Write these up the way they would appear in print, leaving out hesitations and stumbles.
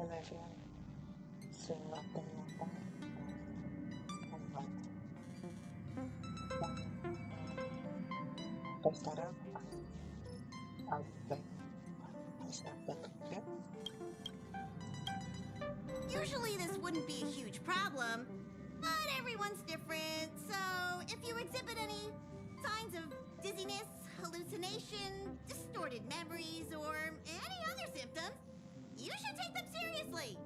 Television, silat ternyata membuat sampai sekarang lebih baik persiapkan tiket. Usually this wouldn't be a huge problem, but everyone's different, so if you exhibit any signs of dizziness, hallucination, distorted memories, or any other symptoms, you should take them seriously.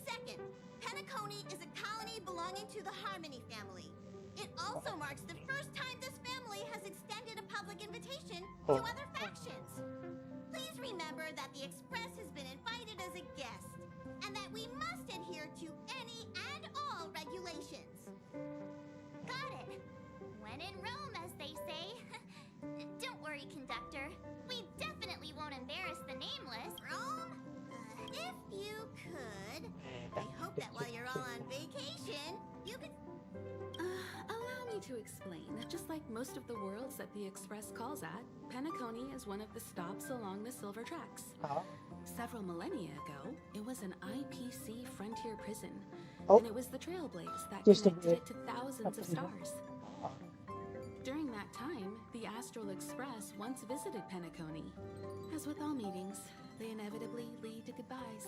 Second, Penacony is a colony belonging to the Harmony family. It also marks the first time this family has extended a public invitation to other factions. Please remember that the Express has been invited as a guest, and that we must adhere to any and all regulations. Got it. When in Rome, as they say. Don't worry, conductor. We definitely won't embarrass the nameless. Rome? If you could, I hope that while you're all on vacation, you could... Allow me to explain. Just like most of the worlds that the Express calls at, Penacony is one of the stops along the Silver Tracks. Several millennia ago, it was an IPC frontier prison, and it was the Trailblaze that connected it to thousands of stars. During that time, the Astral Express once visited Penacony. As with all meetings, they inevitably lead to goodbyes.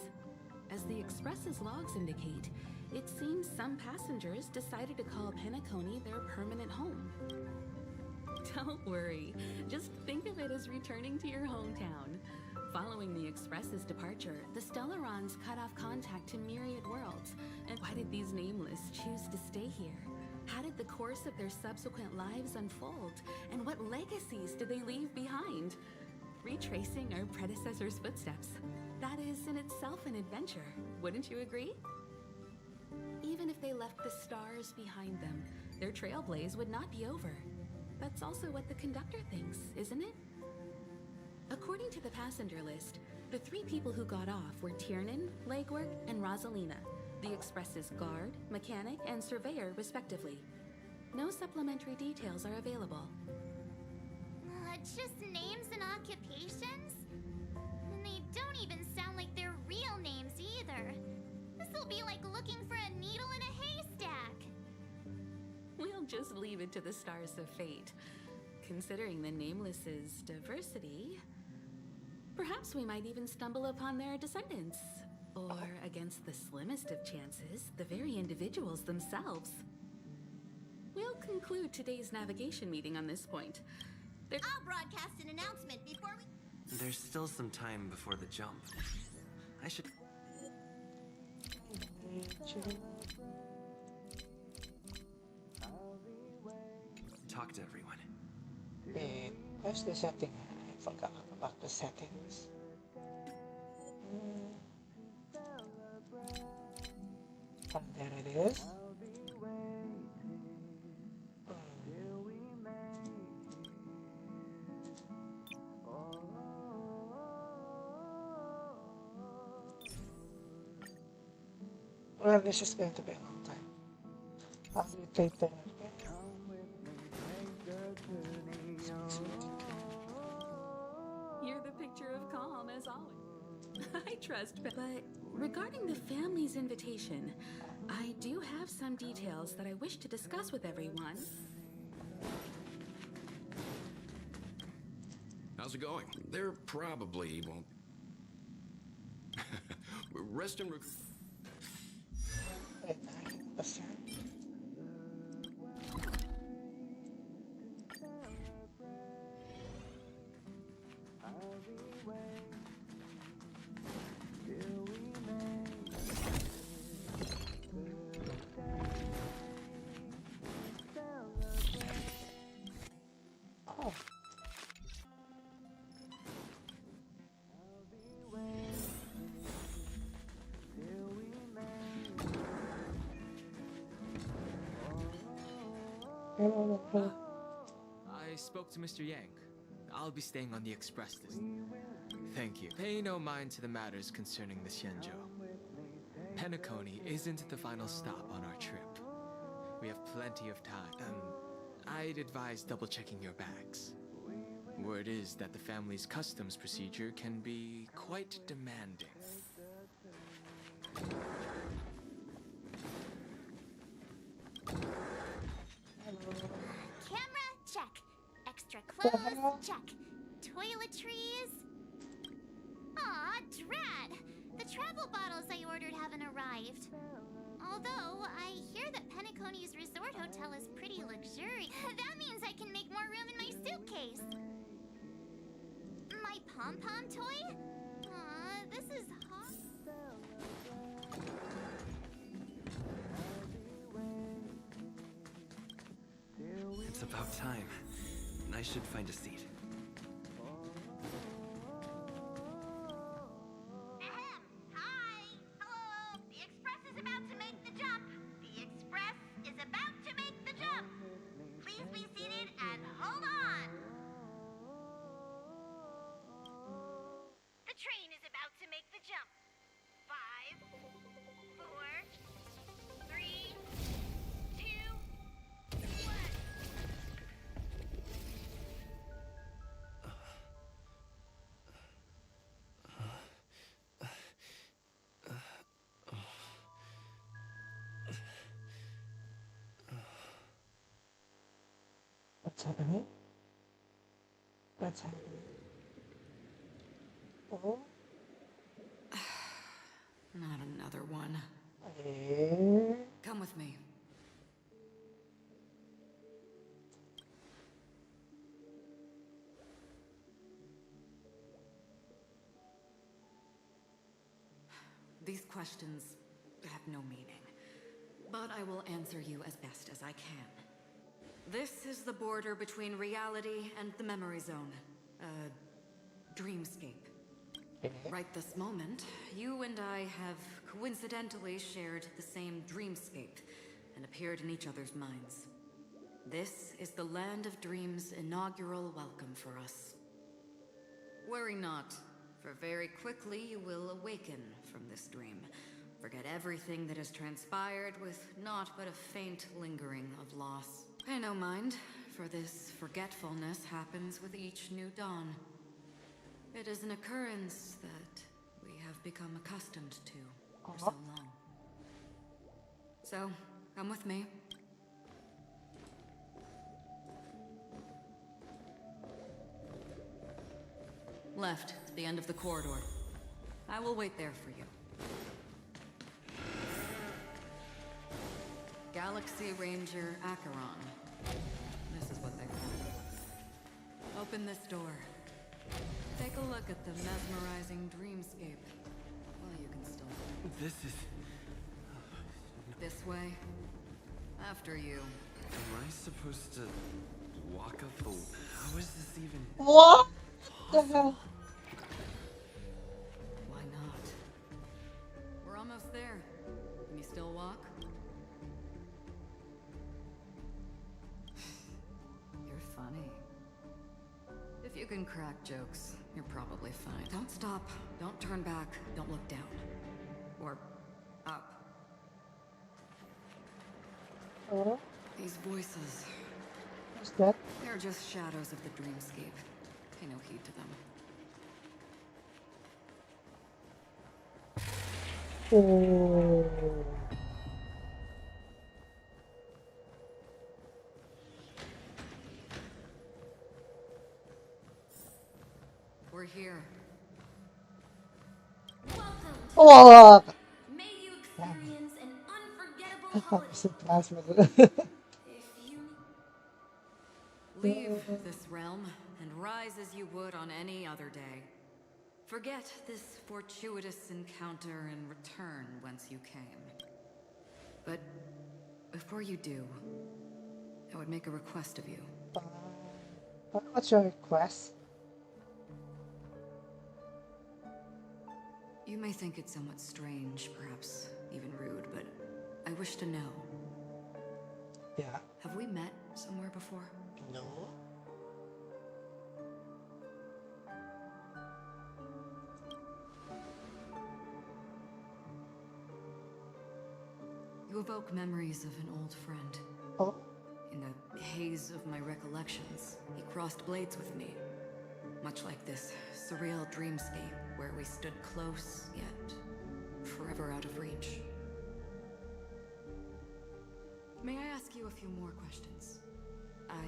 As the Express's logs indicate, it seems some passengers decided to call Penacony their permanent home. Don't worry, just think of it as returning to your hometown. Following the Express's departure, the Stellarons cut off contact to myriad worlds. And why did these nameless choose to stay here? How did the course of their subsequent lives unfold? And what legacies did they leave behind? Retracing our predecessors' footsteps. That is in itself an adventure, wouldn't you agree? Even if they left the stars behind them, their trailblaze would not be over. That's also what the conductor thinks, isn't it? According to the passenger list, the 3 people who got off were Tiernan, Legwork, and Rosalina, the Express's guard, mechanic, and surveyor, respectively. No supplementary details are available. Just names and occupations? And they don't even sound like their real names either. This'll be like looking for a needle in a haystack. We'll just leave it to the stars of fate. Considering the Nameless's diversity, perhaps we might even stumble upon their descendants. Or, against the slimmest of chances, the very individuals themselves. We'll conclude today's navigation meeting on this point. I'll broadcast an announcement before we... There's still some time before the jump. I should... talk to everyone. Where's the setting? I forgot about the settings. And there it is. Well, this is going to be a long time. I'll be taping it. You're the picture of calm, as always. I trust, but regarding the family's invitation, I do have some details that I wish to discuss with everyone. How's it going? There probably won't... Rest and I spoke to Mr. Yang. I'll be staying on the express this... Thank you. Pay no mind to the matters concerning the Xianzhou. Penacony isn't the final stop on our trip. We have plenty of time. I'd advise double-checking your bags. Word is that the family's customs procedure can be quite demanding. The Clothes, hell? check. Toiletries? Aw, drat! The travel bottles I ordered haven't arrived. Although, I hear that Penacony's resort hotel is pretty luxurious. That means I can make more room in my suitcase. My pom-pom toy? Aw, this is hot. It's about time. I should find a seat. Ahem. Hi. Hello. The express is about to make the jump. The express is about to make the jump. Please be seated and hold on. The train is about to make the jump. 5, 4, 3, 2, 1. What's happening? What's happening? Oh, Not another one. eh. Come with me. These questions have no meaning, but I will answer you as best as I can. This is the border between reality and the memory zone. Dreamscape. Right this moment, you and I have coincidentally shared the same dreamscape and appeared in each other's minds. This is the Land of Dreams' inaugural welcome for us. Worry not, for very quickly you will awaken from this dream. Forget everything that has transpired with naught but a faint lingering of loss. Pay no mind, for this forgetfulness happens with each new dawn. It is an occurrence that we have become accustomed to for so long. So, come with me. Left, to the end of the corridor. I will wait there for you. Galaxy Ranger Acheron. This is what they call it. Open this door. Take a look at the mesmerizing dreamscape. Well, you can still. This is... This way. After you. Am I supposed to walk up the... How is this even... What the hell? Why not? We're almost there. Can you still walk? You're funny. If you can crack jokes, you're probably fine. Don't stop. Don't turn back. Don't look down. Or up. Oh, These voices, what's that? they're just shadows of the dreamscape. Pay no heed to them. Oh. We're here. Welcome to Oh, May you experience an unforgettable I'm holiday. so class with it. If you Leave this realm and rise as you would on any other day. Forget this fortuitous encounter and return whence you came. But before you do, I would make a request of you. What's your request? You may think it somewhat strange, perhaps even rude, but I wish to know. Yeah. Have we met somewhere before? No. You evoke memories of an old friend. Oh, In the haze of my recollections, he crossed blades with me. Much like this surreal dreamscape where we stood close, yet forever out of reach. May I ask you a few more questions? I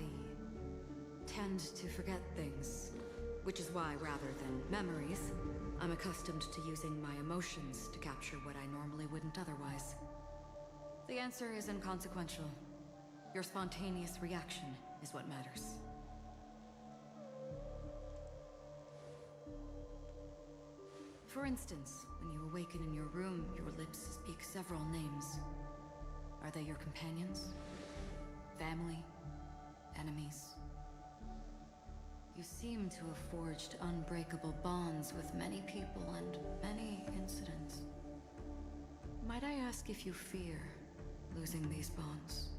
tend to forget things, which is why, rather than memories, I'm accustomed to using my emotions to capture what I normally wouldn't otherwise. The answer is inconsequential. Your spontaneous reaction is what matters. For instance, when you awaken in your room, your lips speak several names. Are they your companions? Family? Enemies? You seem to have forged unbreakable bonds with many people and many incidents. Might I ask if you fear losing these bonds?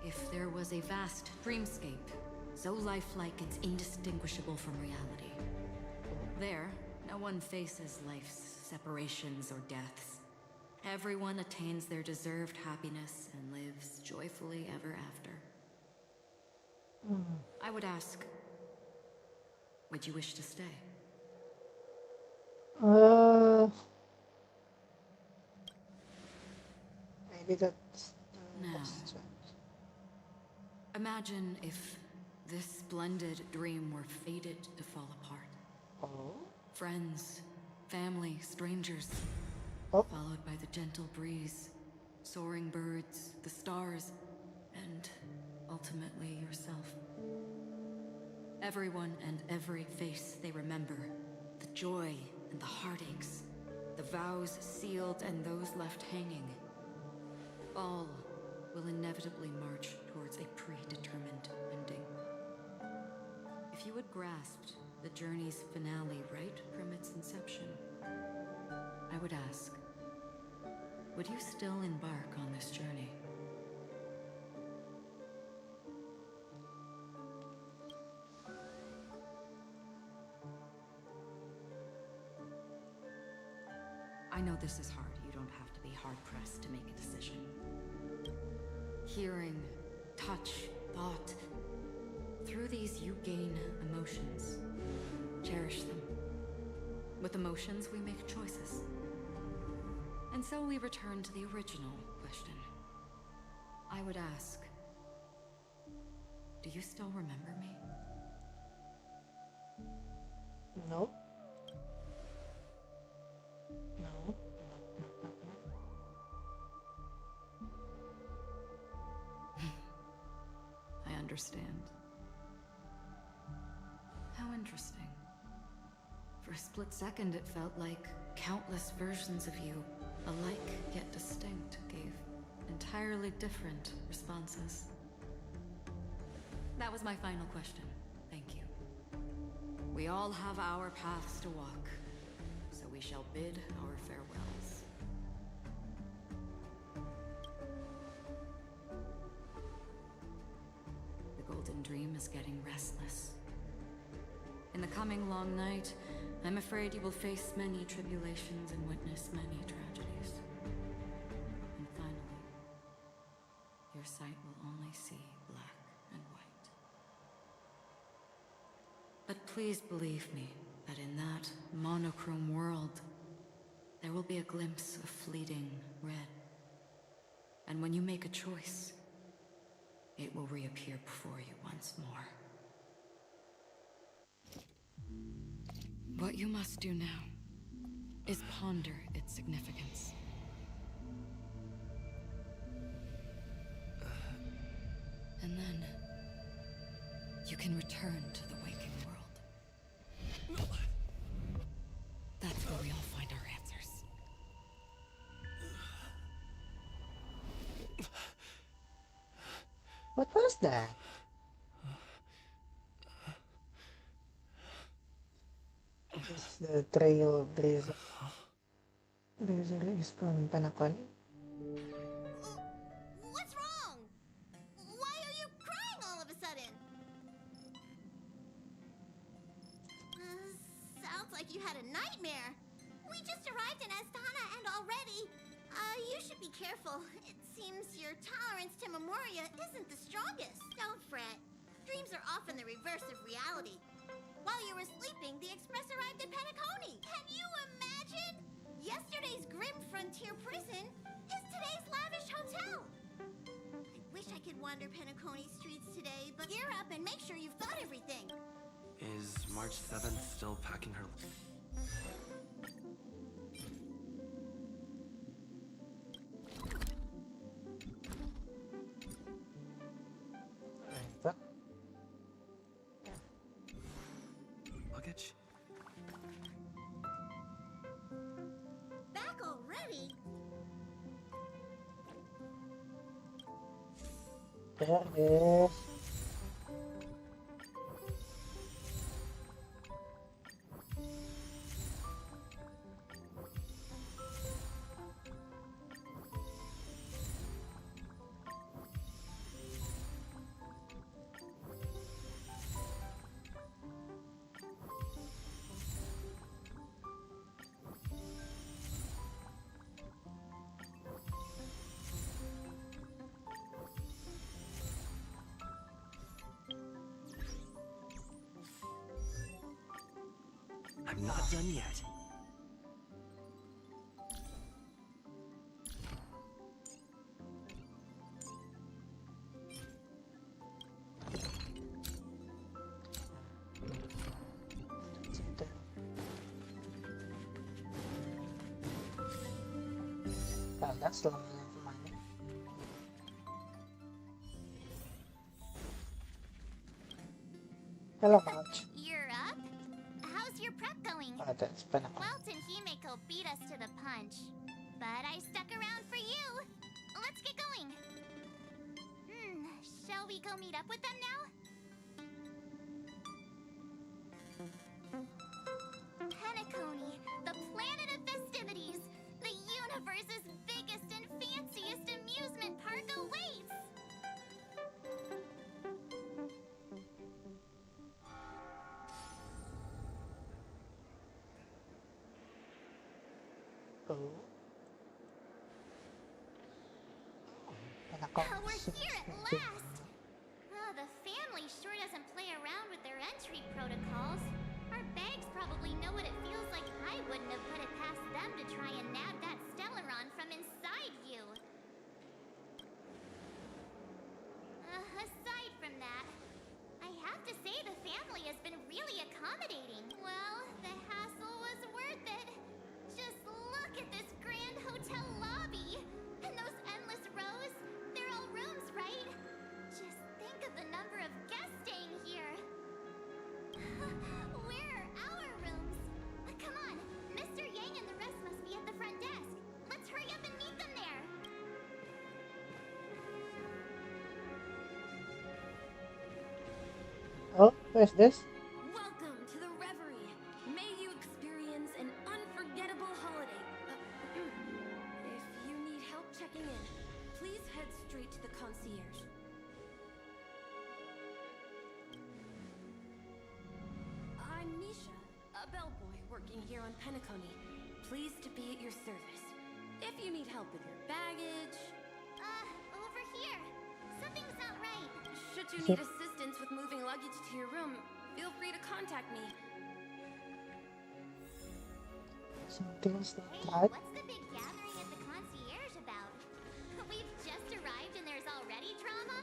If there was a vast dreamscape, so lifelike it's indistinguishable from reality. There, no one faces life's separations or deaths. Everyone attains their deserved happiness and lives joyfully ever after. I would ask, would you wish to stay? Maybe that's the Now. question. Imagine if this splendid dream were fated to fall apart. Oh? Friends, family, strangers, Oh. followed by the gentle breeze, soaring birds, the stars, and ultimately yourself. Everyone and every face they remember, the joy and the heartaches, the vows sealed and those left hanging, all will inevitably march towards a predetermined ending. If you had grasped the journey's finale right from its inception, I would ask, would you still embark on this journey? I know this is hard. You don't have to be hard-pressed to make a decision. Hearing, touch, thought. Through these you gain emotions. Cherish them. With emotions, we make choices. And so we return to the original question. I would ask, do you still remember me? No. No. I understand. How interesting. For a split second, it felt like countless versions of you, alike yet distinct, gave entirely different responses. That was my final question. Thank you. We all have our paths to walk, so we shall bid our farewells. The Golden Dream is getting restless. In the coming long night, I'm afraid you will face many tribulations and witness many tragedies. And finally, your sight will only see black and white. But please believe me that in that monochrome world, there will be a glimpse of fleeting red. And when you make a choice, it will reappear before you once more. What you must do now is ponder its significance. And then you can return to the waking world. That's where we all find our answers. What was that? Is the trail of Razor is from Penacony? What's wrong? Why are you crying all of a sudden? Sounds like you had a nightmare. We just arrived in Astana and already, you should be careful. It seems your tolerance to Memoria isn't the strongest. Don't fret. Dreams are often the reverse of reality. While you were sleeping, the express arrived at Penacony. Can you imagine? Yesterday's grim frontier prison is today's lavish hotel. I wish I could wander Penacony streets today, but gear up and make sure you've got everything. Is March 7th still packing her? Luggage? Back already? There it is. I'm not done yet. Oh, that's long enough for mine. Hello, March. You're up? How's your prep going? Oh, that's Penacony. Welt and Himeko beat us to the punch. But I stuck around for you. Let's get going. Shall we go meet up with them now? Penacony, the planet of festivities. The universe's biggest and fanciest amusement park awaits. Oh. Penacony. Oh, we're here at last! Oh, the family sure doesn't play around with their entry protocols. Our bags probably know what it feels like. I wouldn't have put it past them to try and nab that Stellaron from inside you. Aside from that, I have to say the family has been really accommodating. Well, the hassle was worth it. Just look at this grand hotel lobby. And those endless rows. They're all rooms, right? Just think of the number of guests staying here. Where are our rooms? Come on, Mr. Yang and the rest must be at the front desk. Let's hurry up and meet them there. Oh, where's this? Welcome to the Reverie. May you experience an unforgettable holiday. If you need help checking in, please head straight to the concierge. I'm Nisha, a bellboy working here on Penacony. Pleased to be at your service. If you need help with your baggage, Over here. Something's not right. should you need assistance with moving luggage to your room, feel free to contact me. Something's not Hey, right. what's the big gathering at the concierge about? We've just arrived and there's already drama?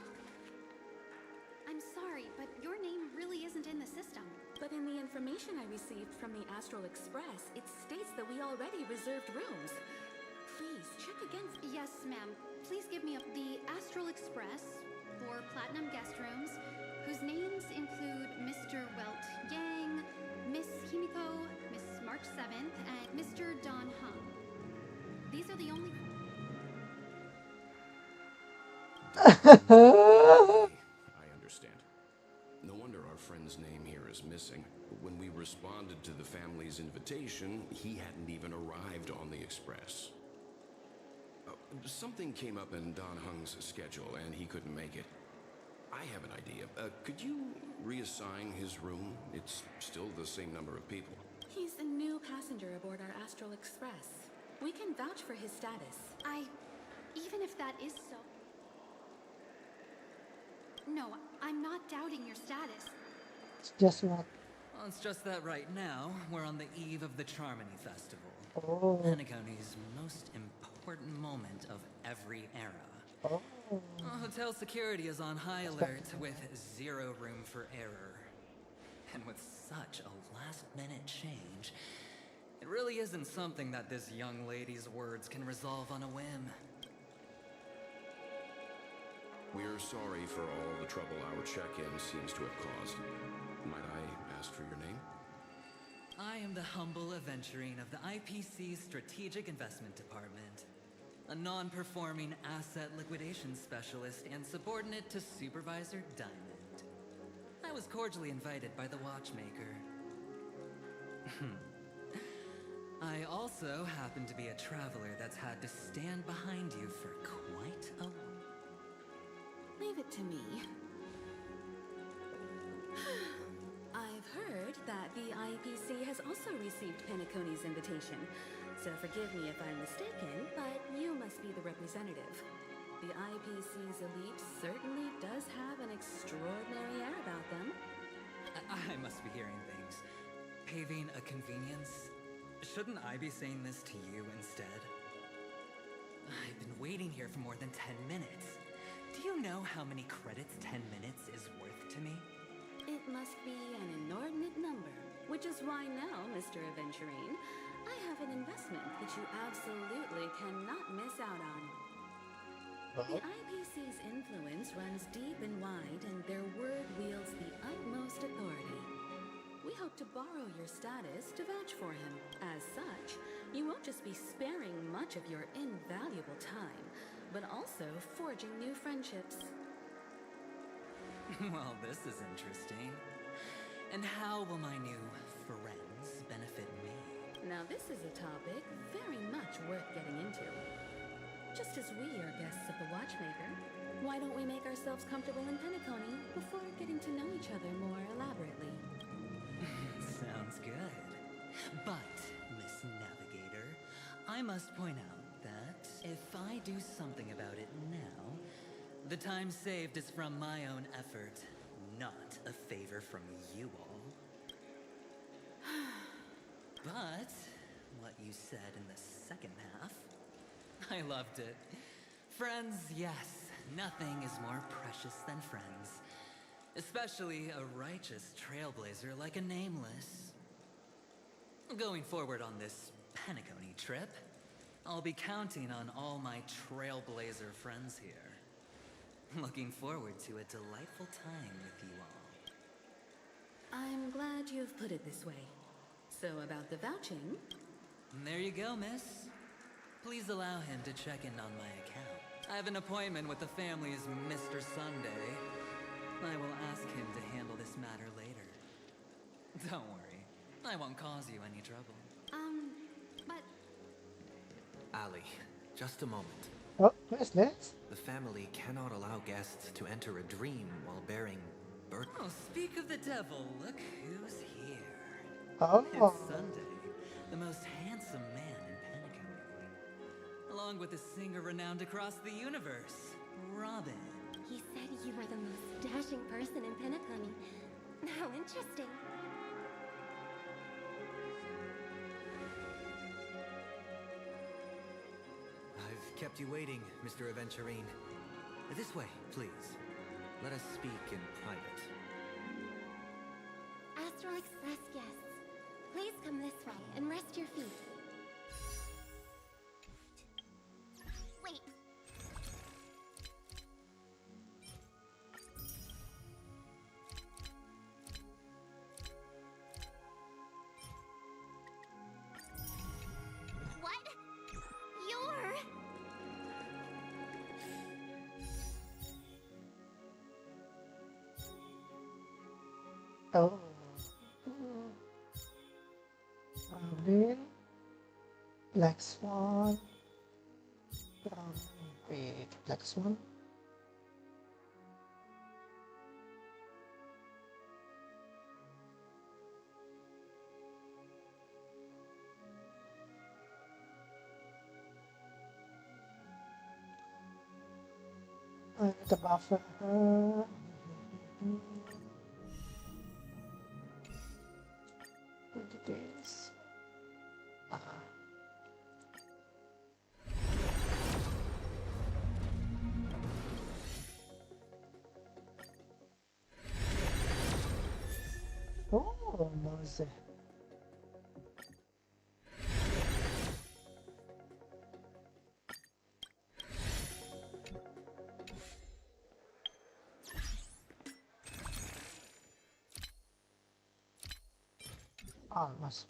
I'm sorry, but your name really isn't in the system. But in the information I received from the Astral Express, it states that we already reserved rooms. Please, check again. Yes, ma'am. Please give me the Astral Express for Platinum Guest Rooms, whose names include Mr. Welt Yang, Miss Himiko, Miss March 7th, and Mr. Don Hung. These are the only... I understand. No wonder our friend's name here is missing. When we responded to the family's invitation, he hadn't even arrived on the express. Something came up in Don Hung's schedule, and he couldn't make it. I have an idea. Could you reassign his room? It's still the same number of people. He's a new passenger aboard our Astral Express. We can vouch for his status. even if that is so... No, I'm not doubting your status. It's just what. Well, it's just that right now, we're on the eve of the Charmony Festival. Oh. Penacony's most important moment of every era. Oh. Hotel security is on high alert with zero room for error. And with such a last-minute change, it really isn't something that this young lady's words can resolve on a whim. We're sorry for all the trouble our check-in seems to have caused. Might I ask for your name? I am the humble aventurine of the IPC's Strategic Investment Department. A non-performing asset liquidation specialist and subordinate to Supervisor Diamond. I was cordially invited by the watchmaker. I also happen to be a traveler that's had to stand behind you for quite a while. Leave it to me. I've heard that the IPC has also received Penacony's invitation, so forgive me if I'm mistaken, but you must be the representative. The IPC's elite certainly does have an extraordinary air about them. I must be hearing things. Paving a convenience? Shouldn't I be saying this to you instead? I've been waiting here for more than 10 minutes. Do you know how many credits 10 minutes is worth to me? It must be an inordinate number, which is why now, Mr. Aventurine, I have an investment that you absolutely cannot miss out on. The IPC's influence runs deep and wide, and their word wields the utmost authority. We hope to borrow your status to vouch for him. As such, you won't just be sparing much of your invaluable time, but also forging new friendships. Well, this is interesting. And how will my new friends benefit me? Now this is a topic very much worth getting into. Just as we are guests of the Watchmaker, why don't we make ourselves comfortable in Penacony before getting to know each other more elaborately? Sounds good. But, Miss Navigator, I must point out that if I do something about it now, the time saved is from my own effort, not a favor from you all. But, what you said in the second half, I loved it. Friends, yes, nothing is more precious than friends. Especially a righteous trailblazer like a Nameless. Going forward on this Penacony trip, I'll be counting on all my trailblazer friends here. Looking forward to a delightful time with you all. I'm glad you've put it this way. So about the vouching... There you go, miss. Please allow him to check in on my account. I have an appointment with the family's Mr. Sunday. I will ask him to handle this matter later. Don't worry. I won't cause you any trouble. But... Ali, just a moment. Oh, where's this? The family cannot allow guests to enter a dream while bearing birth. Oh, speak of the devil, look who's here. Oh. It's Sunday, the most handsome man in Penacony. Along with a singer renowned across the universe, Robin. He said you were the most dashing person in Penacony. How interesting. I've kept you waiting, Mr. Aventurine. This way, please. Let us speak in private. Astral Express guests, please come this way and rest your feet. Wait. What? You're... Oh. Robin. Black Swan. Wait, Black Swan? I need a buffer. Details. Oh, Mose. Ah, mas.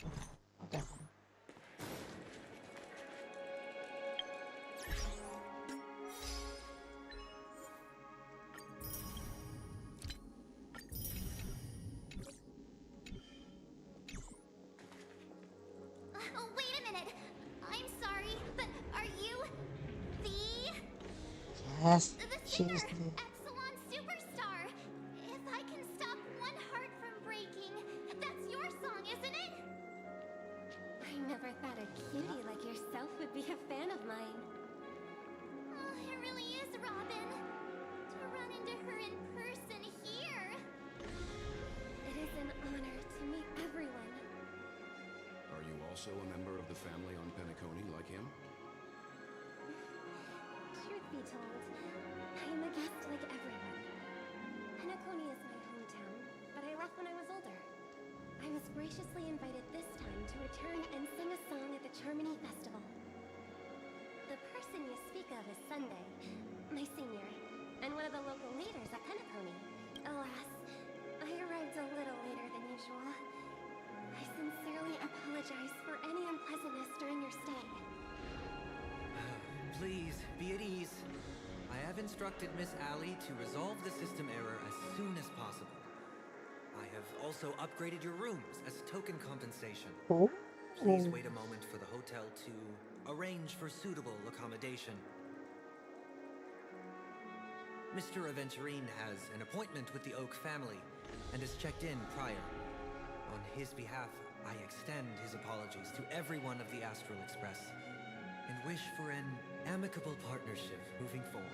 Okay. Oh, wait a minute. I'm sorry, but are you the Yes, singer, she's the. Epsilon Superstar? If I can stop one heart from breaking, that's your song, isn't it? I never thought a cutie like yourself would be a fan of mine. Oh, it really is, Robin. To run into her in person here. It is an honor to meet everyone. Are you also a member of the family on Penacony like him? Truth be told, I am a guest like everyone. Penacony is my hometown, but I left when I was older. I was graciously invited this time to return and sing a song at the Charmony Festival. The person you speak of is Sunday, my senior, and one of the local leaders at Penacony. Alas, I arrived a little later than usual. I sincerely apologize for any unpleasantness during your stay. Please, be at ease. I have instructed Miss Allie to resolve the system error as soon as possible. I have also upgraded your rooms as token compensation. Oh. Please wait a moment for the hotel to arrange for suitable accommodation. Mr. Aventurine has an appointment with the Oak family and has checked in prior. On his behalf, I extend his apologies to everyone of the Astral Express and wish for an amicable partnership moving forward.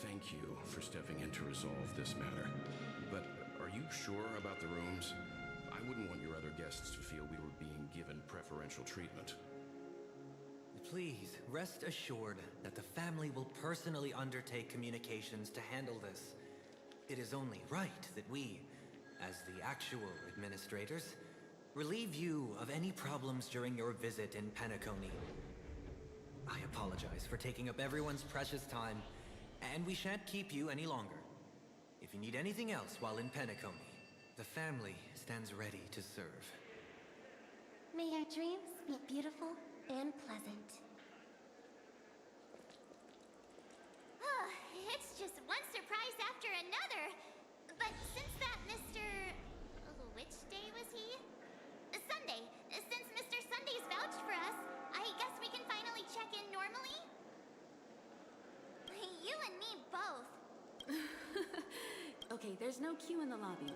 Thank you for stepping in to resolve this matter. But are you sure about the rooms? I wouldn't want your other guests to feel we were being given preferential treatment. Please, rest assured that the family will personally undertake communications to handle this. It is only right that we, as the actual administrators, relieve you of any problems during your visit in Penacony. I apologize for taking up everyone's precious time, and we shan't keep you any longer. If you need anything else while in Penacony, the family stands ready to serve. May your dreams be beautiful and pleasant. It's just one surprise after another. But since that Mr. Which day was he? Sunday. Since Mr. Sunday's vouched for us, I guess we can finally check in normally? You and me both. Okay, there's no queue in the lobby now.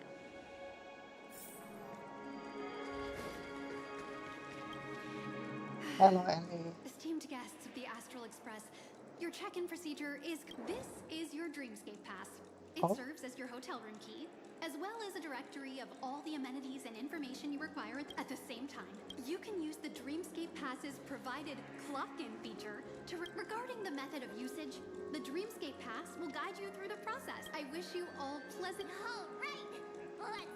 Hello, Ellie. Esteemed guests of the Astral Express, your check-in procedure is... This is your Dreamscape Pass. It serves as your hotel room key, as well as a directory of all the amenities and information you require at the same time. You can use the Dreamscape Pass's provided clock-in feature to... Regarding the method of usage, the Dreamscape Pass will guide you through the process. I wish you all pleasant... All right. Let's...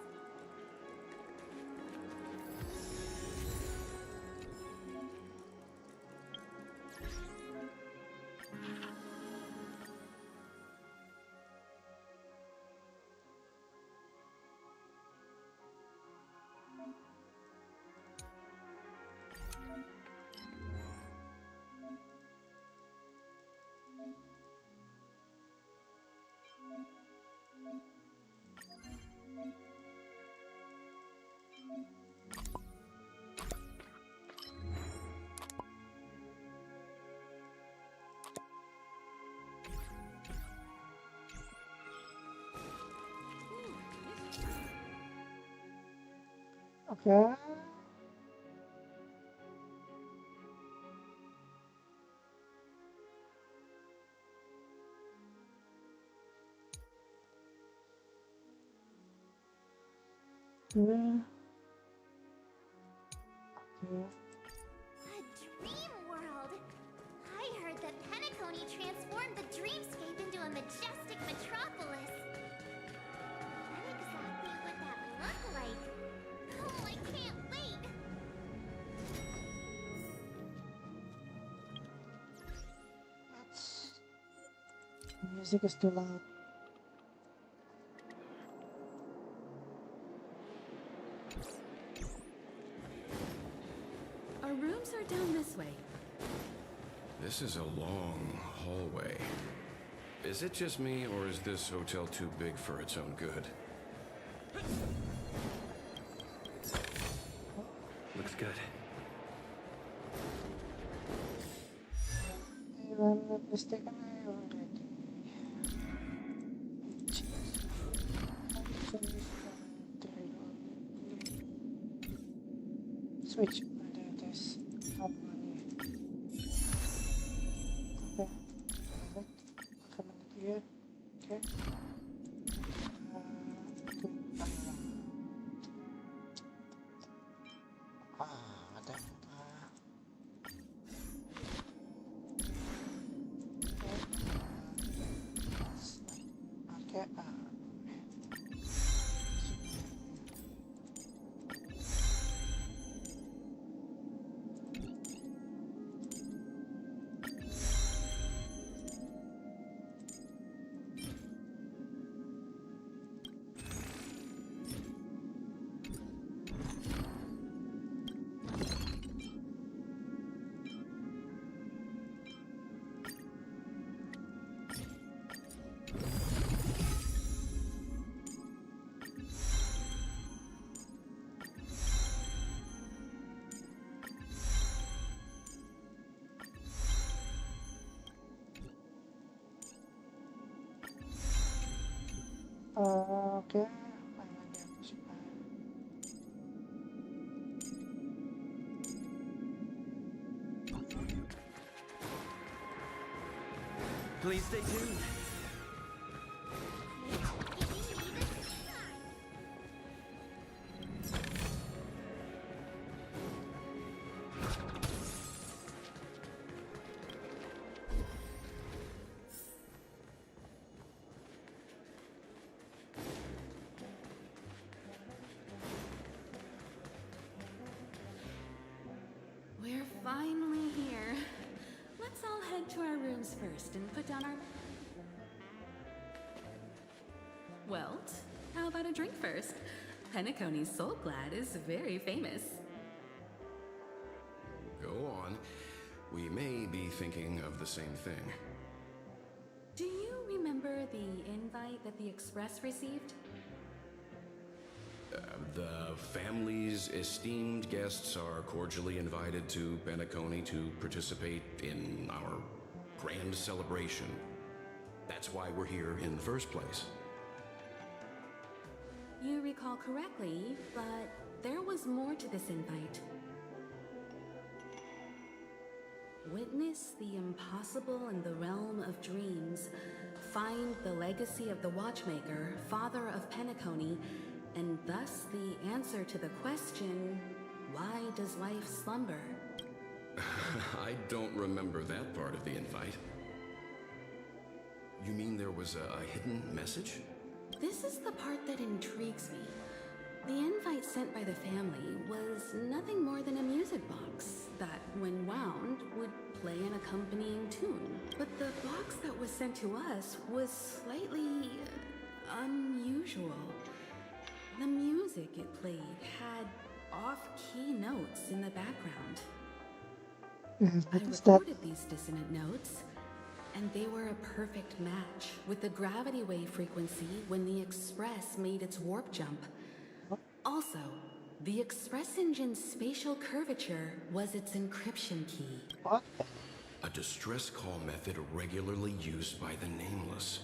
Okay. Yeah. Okay. A dream world! I heard that Penacony transformed the dreamscape into a majestic metropolis. What exactly would that look like? Oh, I can't wait! The music is too loud. Our rooms are down this way. This is a long hallway. Is it just me, or is this hotel too big for its own good? Looks good. If I'm not mistaken, I already switch. There it is. Have money. Okay. Perfect. Come in here. Okay. Damn. Okay. Okay. Please stay tuned. We're finally here. Let's all head to our rooms first and put down our... Welt, how about a drink first? Penacony's Soul Glad is very famous. Go on. We may be thinking of the same thing. Do you remember the invite that the Express received? The family's esteemed guests are cordially invited to Penacony to participate in our grand celebration. That's why we're here in the first place. You recall correctly, but there was more to this invite. Witness the impossible in the realm of dreams. Find the legacy of the Watchmaker, father of Penacony, and thus the answer to the question, why does life slumber? I don't remember that part of the invite. You mean there was a hidden message? This is the part that intrigues me. The invite sent by the family was nothing more than a music box that, when wound, would play an accompanying tune. But the box that was sent to us was slightly unusual. The music it played had off-key notes in the background. I recorded these dissonant notes, and they were a perfect match with the gravity wave frequency when the Express made its warp jump. Also, the Express engine's spatial curvature was its encryption key. What? A distress call method regularly used by the Nameless.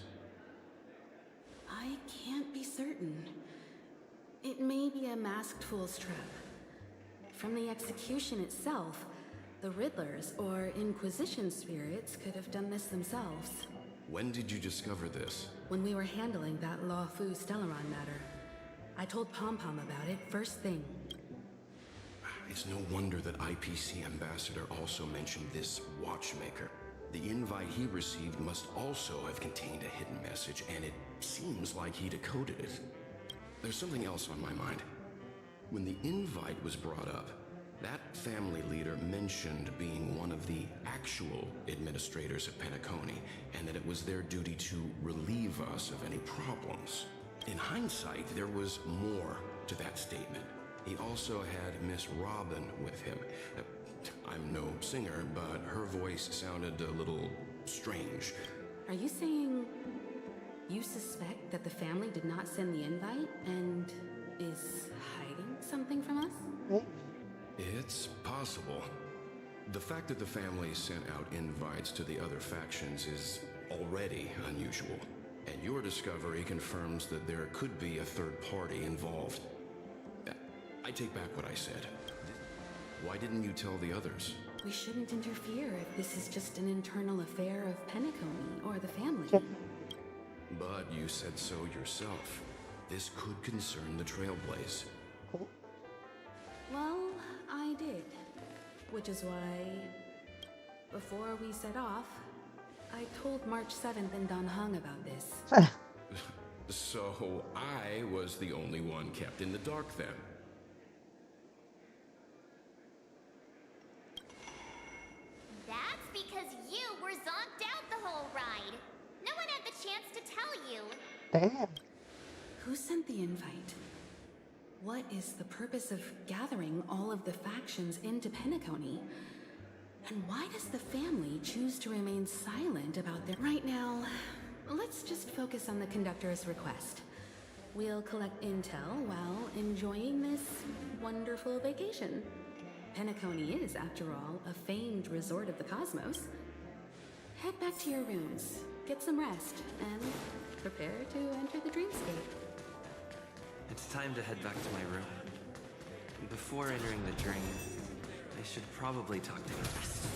I can't be certain. It may be a masked fool's trap. From the execution itself, the Riddlers or Inquisition spirits could have done this themselves. When did you discover this? When we were handling that Law Fu Stellaron matter. I told Pom Pom about it first thing. It's no wonder that IPC Ambassador also mentioned this watchmaker. The invite he received must also have contained a hidden message, and it seems like he decoded it. There's something else on my mind. When the invite was brought up, that family leader mentioned being one of the actual administrators of Penacony, and that it was their duty to relieve us of any problems. In hindsight, there was more to that statement. He also had Miss Robin with him. I'm no singer, but her voice sounded a little strange. Are you saying you suspect that the family did not send the invite and is hiding something from us? It's possible. The fact that the family sent out invites to the other factions is already unusual. And your discovery confirms that there could be a third party involved. I take back what I said. Why didn't you tell the others? We shouldn't interfere if this is just an internal affair of Penacony or the family. But you said so yourself. This could concern the Trailblaze. Well, I did. Which is why, before we set off, I told March 7th and Don Hung about this. So I was the only one kept in the dark then. That's because you were zonked out the whole ride. No one had the chance to tell you. Damn. Who sent the invite? What is the purpose of gathering all of the factions into Penacony? And why does the family choose to remain silent about their... Right now, let's just focus on the conductor's request. We'll collect intel while enjoying this wonderful vacation. Penacony is, after all, a famed resort of the cosmos. Head back to your rooms, get some rest, and prepare to enter the dreamscape. It's time to head back to my room. Before entering the dream, I should probably talk to the rest.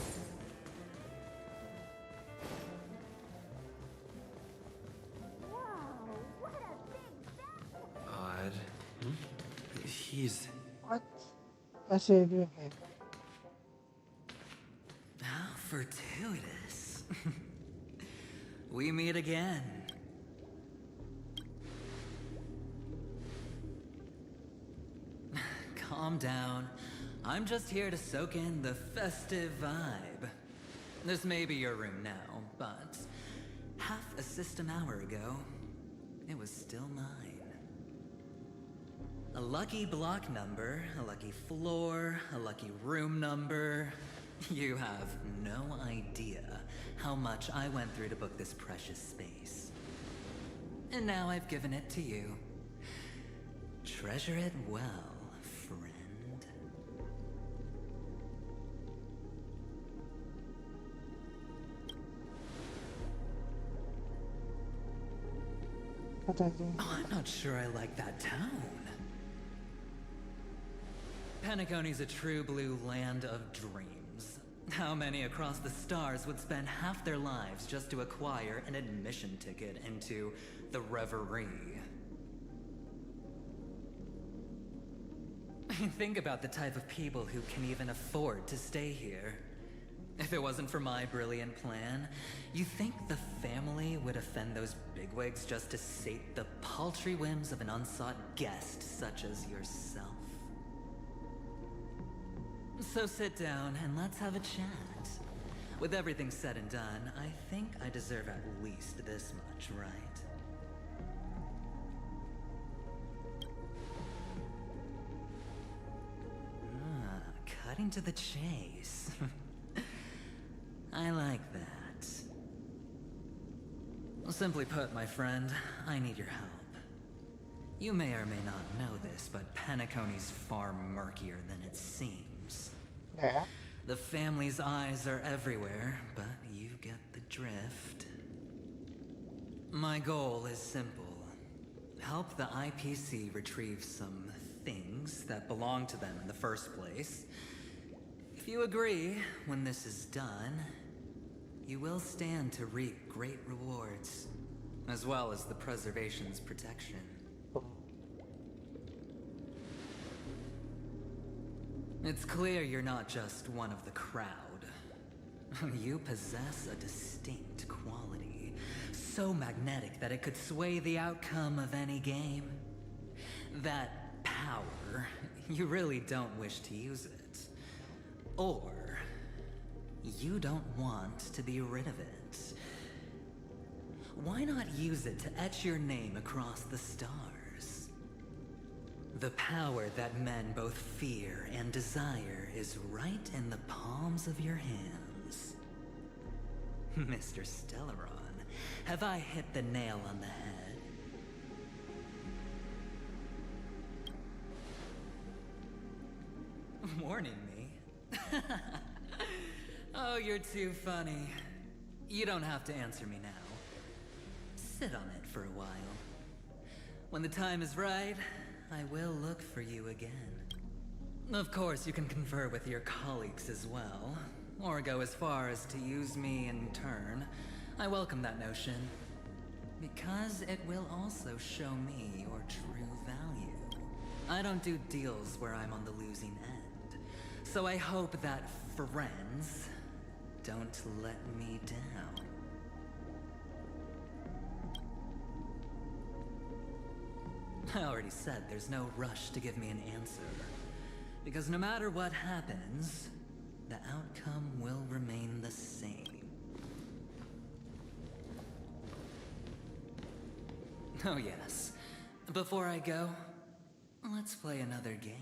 Odd. He's... What? What's he doing here? How fortuitous. We meet again. Calm down. I'm just here to soak in the festive vibe. This may be your room now, but half a system hour ago, it was still mine. A lucky block number, a lucky floor, a lucky room number. You have no idea how much I went through to book this precious space. And now I've given it to you. Treasure it well, friend. What are you doing? Oh, I'm not sure I like that tone. Penacony's a true blue land of dreams. How many across the stars would spend half their lives just to acquire an admission ticket into the Reverie? Think about the type of people who can even afford to stay here. If it wasn't for my brilliant plan, you think the family would offend those bigwigs just to sate the paltry whims of an unsought guest such as yourself? So sit down and let's have a chat. With everything said and done, I think I deserve at least this much, right? Cutting to the chase. I like that. Simply put, my friend, I need your help. You may or may not know this, but Penacony's far murkier than it seems. Yeah. The family's eyes are everywhere, but you get the drift. My goal is simple. Help the IPC retrieve some things that belong to them in the first place. If you agree, when this is done, you will stand to reap great rewards, as well as the preservation's protection. It's clear you're not just one of the crowd. You possess a distinct quality, so magnetic that it could sway the outcome of any game. That power, you really don't wish to use it. Or, you don't want to be rid of it. Why not use it to etch your name across the stars? The power that men both fear and desire is right in the palms of your hands. Mr. Stellaron, have I hit the nail on the head? Warning me? Oh, you're too funny. You don't have to answer me now. Sit on it for a while. When the time is right, I will look for you again. Of course, you can confer with your colleagues as well, or go as far as to use me in turn. I welcome that notion, because it will also show me your true value. I don't do deals where I'm on the losing end, so I hope that friends don't let me down. I already said there's no rush to give me an answer. Because no matter what happens, the outcome will remain the same. Oh yes. Before I go, let's play another game.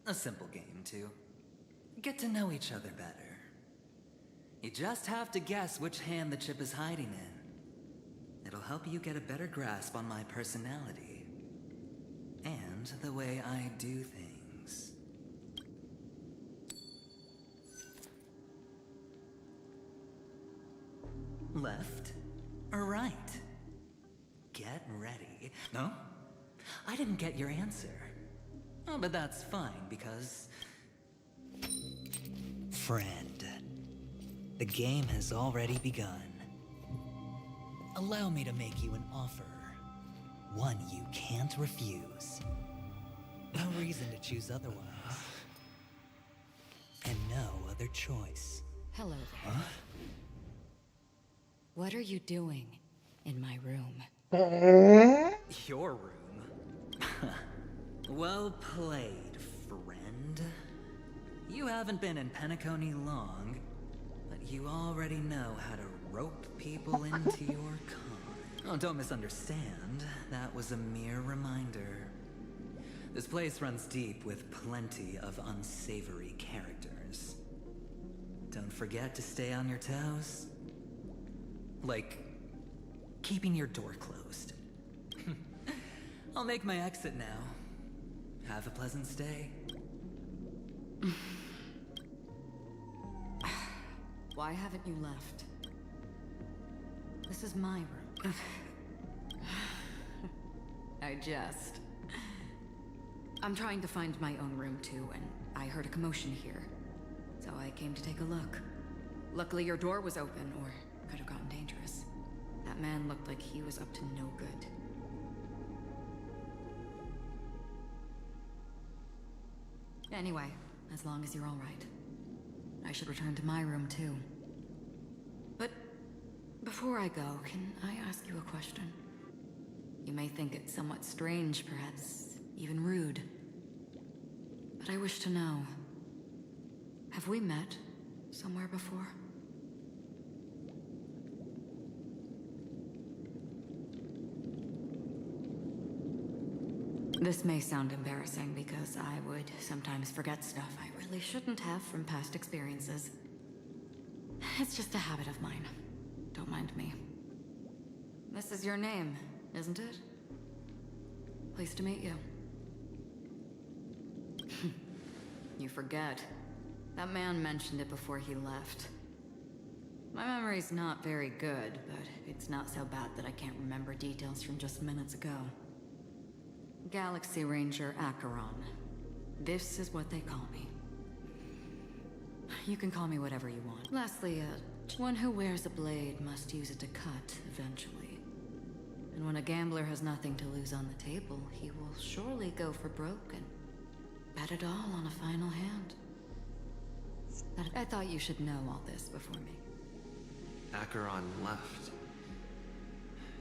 A simple game, too. Get to know each other better. You just have to guess which hand the chip is hiding in. It'll help you get a better grasp on my personality. And the way I do things. Left or right? Get ready. No? I didn't get your answer. Oh, but that's fine, because... Friend, the game has already begun. Allow me to make you an offer. One you can't refuse. No reason to choose otherwise. And no other choice. Hello there. Huh? What are you doing in my room? Your room? Well played, friend. You haven't been in Penacony long, but you already know how to rope people into your con. Oh, don't misunderstand. That was a mere reminder. This place runs deep with plenty of unsavory characters. Don't forget to stay on your toes. Like, keeping your door closed. I'll make my exit now. Have a pleasant stay. Why haven't you left? This is my room. I jest. I'm trying to find my own room too, and I heard a commotion here. So I came to take a look. Luckily your door was open, or could have gotten dangerous. That man looked like he was up to no good. Anyway, as long as you're all right. I should return to my room too. But before I go, can I ask you a question? You may think it somewhat strange, perhaps even rude. But I wish to know, have we met somewhere before? This may sound embarrassing because I would sometimes forget stuff I really shouldn't have from past experiences. It's just a habit of mine. Don't mind me. This is your name, isn't it? Pleased to meet you. You forget. That man mentioned it before he left. My memory's not very good, but it's not so bad that I can't remember details from just minutes ago. Galaxy Ranger Acheron. This is what they call me. You can call me whatever you want. Lastly, one who wears a blade must use it to cut, eventually. And when a gambler has nothing to lose on the table, he will surely go for broken. Bet it all on a final hand. I thought you should know all this before me. Acheron left.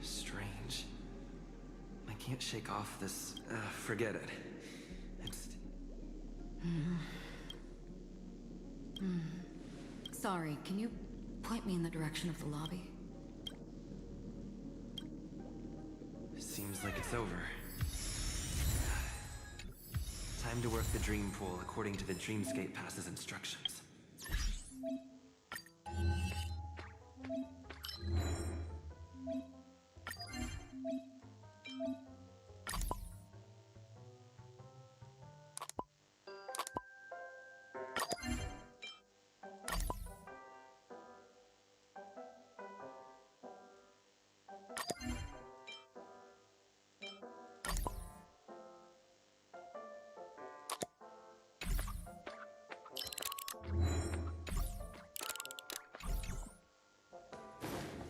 Strange. I can't shake off this... forget it. It's... Sorry, can you point me in the direction of the lobby? Seems like it's over. Time to work the dream pool according to the Dreamscape Pass's instructions.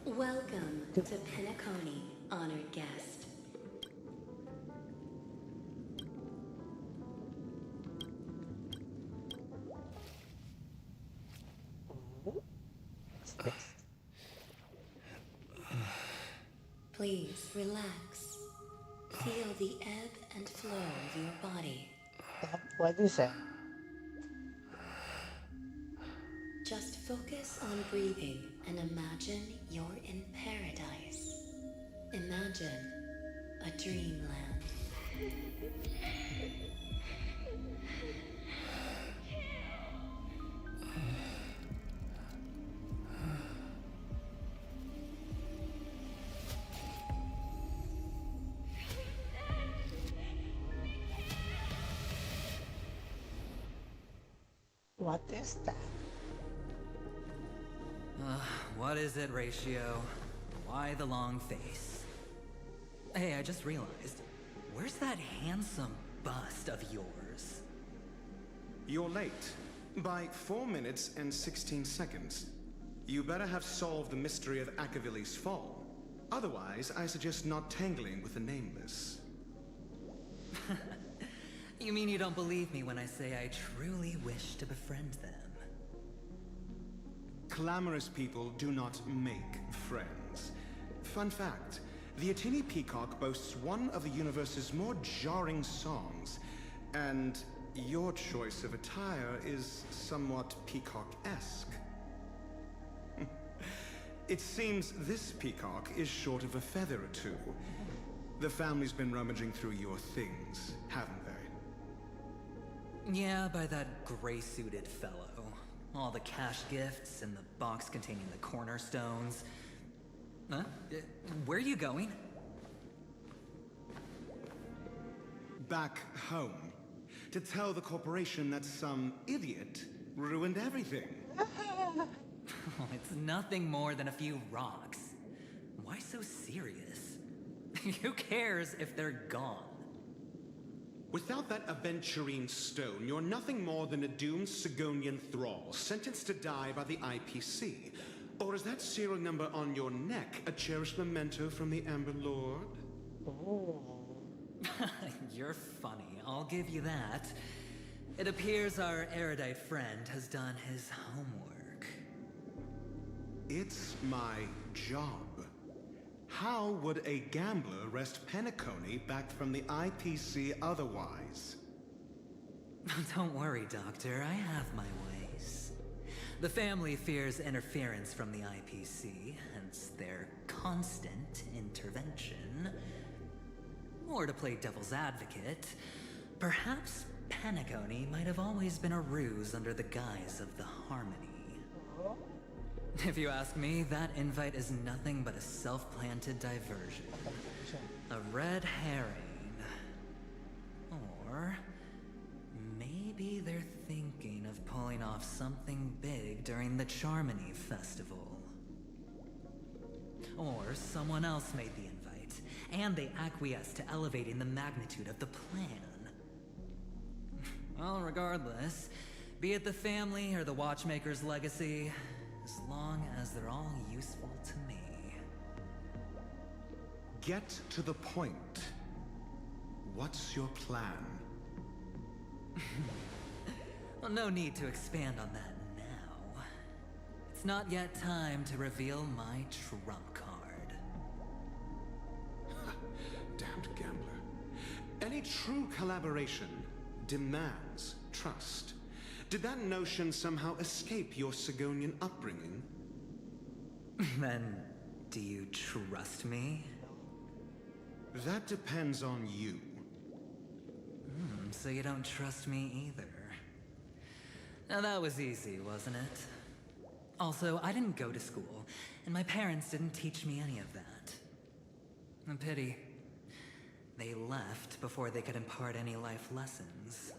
Welcome to Penacony, honored guest. Please relax. Feel the ebb and flow of your body. What is it? Just focus on breathing and imagine you're in paradise. Imagine a dreamland. What is that? What is it, Ratio? Why the long face? Hey, I just realized. Where's that handsome bust of yours? You're late. By 4 minutes and 16 seconds. You better have solved the mystery of Akavili's fall. Otherwise, I suggest not tangling with the nameless. You mean you don't believe me when I say I truly wish to befriend them? Clamorous people do not make friends. Fun fact, the Atini Peacock boasts one of the universe's more jarring songs, and your choice of attire is somewhat peacock-esque. It seems this peacock is short of a feather or two. The family's been rummaging through your things, haven't they? Yeah, by that gray-suited fellow. All the cash gifts and the box containing the cornerstones. Huh? Where are you going? Back home. To tell the corporation that some idiot ruined everything. It's nothing more than a few rocks. Why so serious? Who cares if they're gone? Without that aventurine stone, you're nothing more than a doomed Sigonian thrall, sentenced to die by the IPC. Or is that serial number on your neck a cherished memento from the Amber Lord? Oh. You're funny, I'll give you that. It appears our erudite friend has done his homework. It's my job. How would a gambler wrest Penacony back from the IPC otherwise? Don't worry, Doctor. I have my ways. The family fears interference from the IPC, hence their constant intervention. Or to play devil's advocate, perhaps Penacony might have always been a ruse under the guise of the Harmony. If you ask me, that invite is nothing but a self-planted diversion. A red herring. Or maybe they're thinking of pulling off something big during the Charmony Festival. Or someone else made the invite, and they acquiesced to elevating the magnitude of the plan. Well, regardless, be it the family or the Watchmaker's legacy, as long as they're all useful to me. Get to the point. What's your plan? Well, no need to expand on that now. It's not yet time to reveal my trump card. Damned gambler. Any true collaboration demands trust. Did that notion somehow escape your Sigonian upbringing? Then, do you trust me? That depends on you. So you don't trust me either. Now that was easy, wasn't it? Also, I didn't go to school, and my parents didn't teach me any of that. A pity. They left before they could impart any life lessons.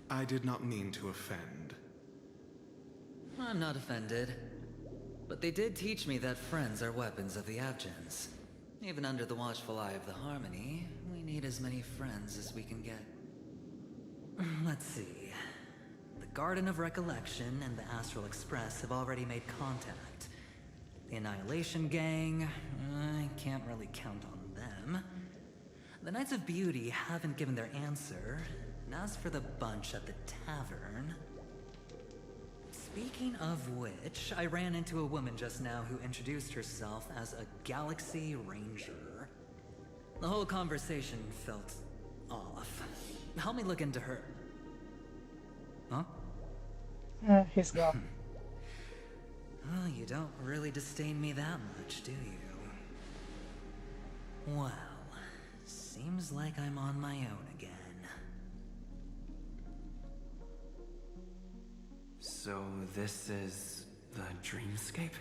I did not mean to offend. I'm not offended. But they did teach me that friends are weapons of the Abgens. Even under the watchful eye of the Harmony, we need as many friends as we can get. Let's see. The Garden of Recollection and the Astral Express have already made contact. The Annihilation Gang, I can't really count on them. The Knights of Beauty haven't given their answer. And as for the bunch at the tavern... Speaking of which, I ran into a woman just now who introduced herself as a Galaxy Ranger. The whole conversation felt off. Help me look into her. Huh? He's gone. Well, you don't really disdain me that much, do you? Well, seems like I'm on my own again. So this is the dreamscape?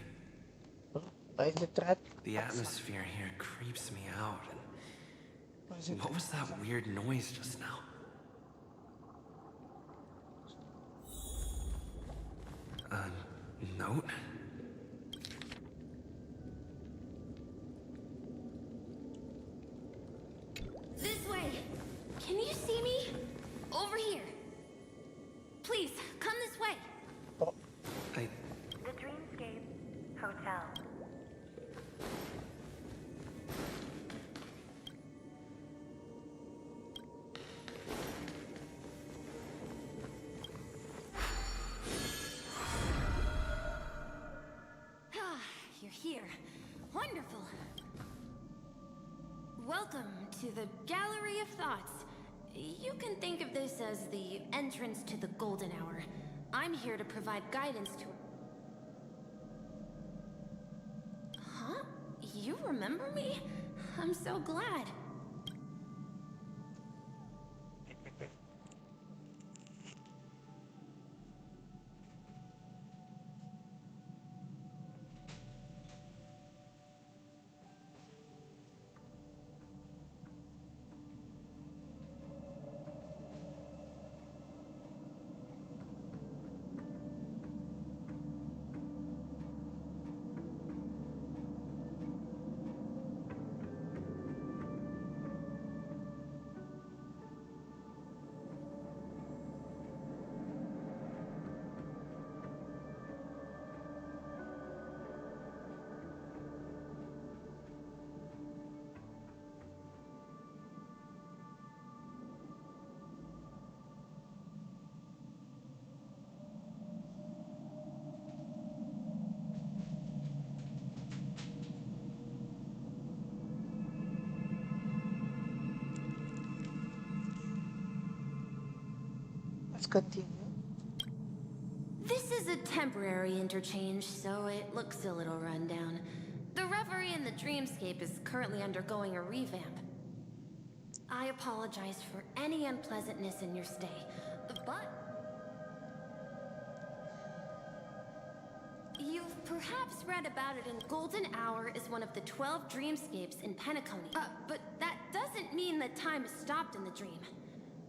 The atmosphere here creeps me out. What was that weird noise just now? A note? This way! Can you see me? Over here. Please, come this way. The Dreamscape Hotel. You're here. Wonderful. Welcome to the Gallery of Thoughts. You can think of this as the entrance to the Golden Hour. I'm here to provide guidance to... Huh? You remember me? I'm so glad. Let's continue. This is a temporary interchange, so it looks a little rundown. The Reverie in the Dreamscape is currently undergoing a revamp. I apologize for any unpleasantness in your stay, but... You've perhaps read about it in Golden Hour is one of the 12 dreamscapes in Penacony. But that doesn't mean that time is stopped in the dream.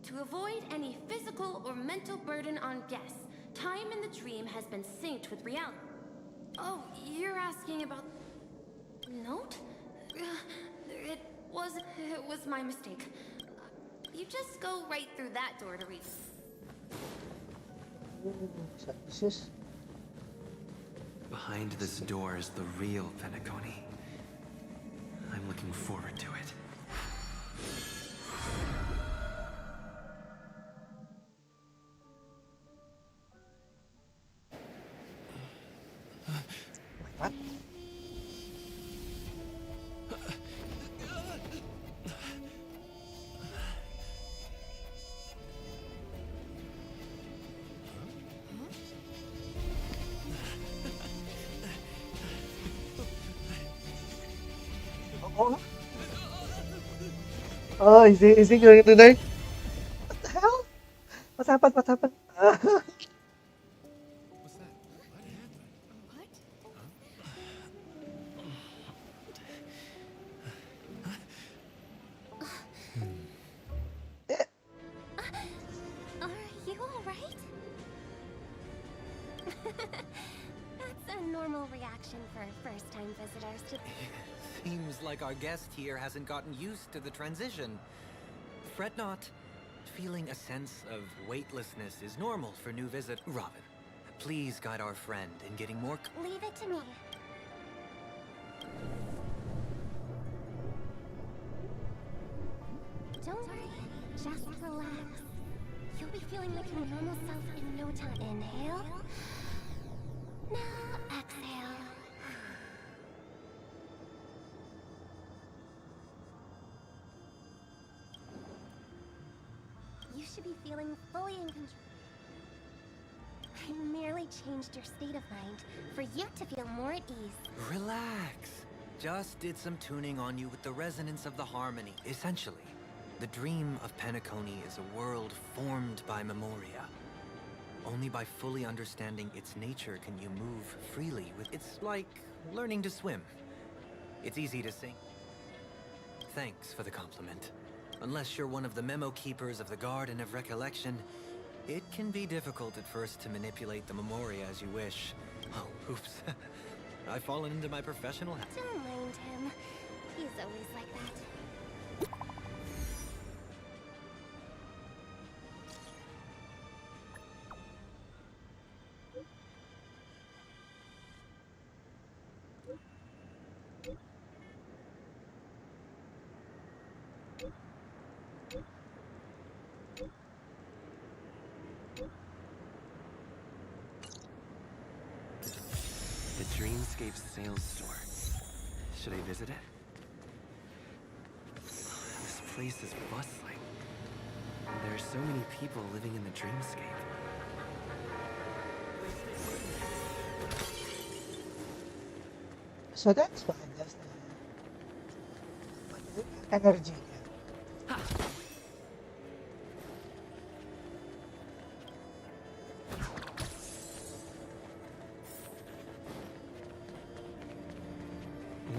To avoid any physical or mental burden on guests, time in the dream has been synced with reality. Oh, you're asking about... Note? It was my mistake. You just go right through that door to read. Behind this door is the real Penacony. I'm looking forward to it. What? Oh, oh, is he going to die? What the hell? What happened? What happened? What's that? What happened? Are you alright? That's a normal reaction for first-time visitors to... Seems like our guest here hasn't gotten used to the transition. Fret not. Feeling a sense of weightlessness is normal for new visit. Robin, please guide our friend in getting more... Leave it to me. Don't worry. Just relax. You'll be feeling like your normal self in no time. Inhale. Now exhale. You should be feeling fully in control. I merely changed your state of mind for you to feel more at ease. Relax. Just did some tuning on you with the resonance of the harmony. Essentially, the dream of Penacony is a world formed by memoria. Only by fully understanding its nature can you move freely with... It's like learning to swim. It's easy to sing. Thanks for the compliment. Unless you're one of the memo keepers of the Garden of Recollection, it can be difficult at first to manipulate the memoria as you wish. Oh, oops. I've fallen into my professional hat. Don't mind him. He's always like that. The Dreamscape sales store. Should I visit it? This place is bustling. There are so many people living in the Dreamscape. So that's why that's the energy.